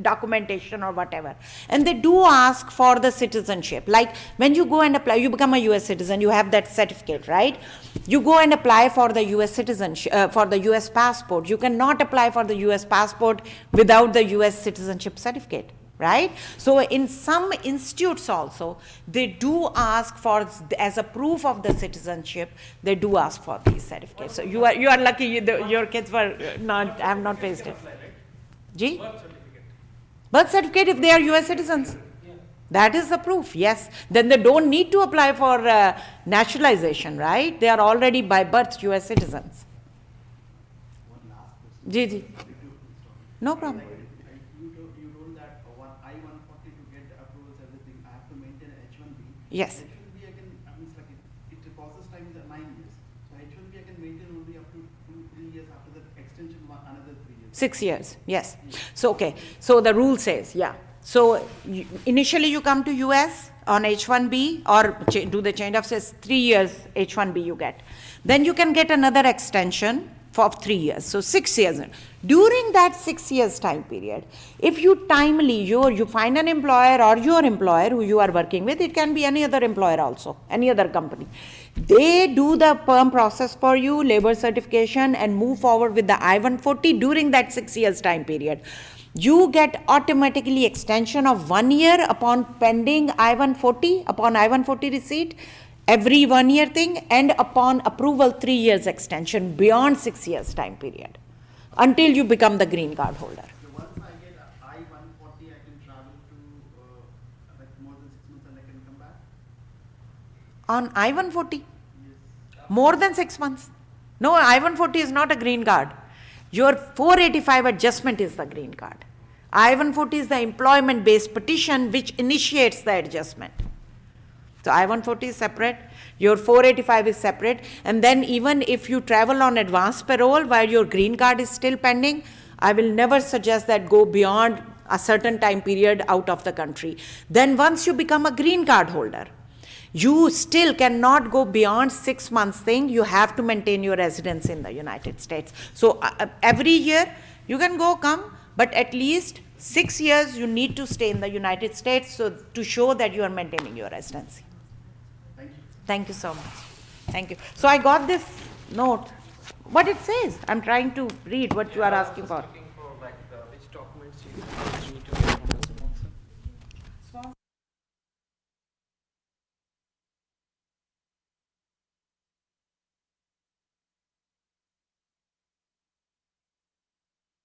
documentation or whatever, and they do ask for the citizenship. Like when you go and apply, you become a US citizen, you have that certificate, right? You go and apply for the US citizenship, for the US passport. You cannot apply for the US passport without the US citizenship certificate, right? So in some institutes also, they do ask for, as a proof of the citizenship, they do ask for these certificates. So you are lucky your kids were not, have not faced it. Ji? Birth certificate if they are US citizens. That is the proof, yes. Then they don't need to apply for naturalization, right? They are already by birth US citizens. Ji, ji. No problem. You told that I-140 to get the approvals, everything, I have to maintain H-1B. Yes. H-1B I can, I mean, it's like the process time is 9 years. So H-1B I can maintain only up to 2-3 years after the extension, another 3 years. 6 years, yes. So, okay. So the rule says, yeah. So initially you come to US on H-1B or do the change of says 3 years H-1B you get. Then you can get another extension for 3 years. So 6 years. During that 6 years time period, if you timely, you find an employer or your employer who you are working with, it can be any other employer also, any other company. They do the perm process for you, labor certification, and move forward with the I-140 during that 6 years time period. You get automatically extension of 1 year upon pending I-140, upon I-140 receipt, every 1 year thing, and upon approval 3 years extension beyond 6 years time period, until you become the green card holder. So once I get a I-140, I can travel to like more than 6 months and I can come back? On I-140? More than 6 months. No, I-140 is not a green card. Your 485 adjustment is the green card. I-140 is the employment-based petition which initiates the adjustment. So I-140 is separate, your 485 is separate, and then even if you travel on advance parole while your green card is still pending, I will never suggest that go beyond a certain time period out of the country. Then once you become a green card holder, you still cannot go beyond 6 months thing. You have to maintain your residence in the United States. So every year you can go come, but at least 6 years you need to stay in the United States so to show that you are maintaining your residency. Thank you. Thank you so much. Thank you. So I got this note. What it says? I'm trying to read what you are asking for.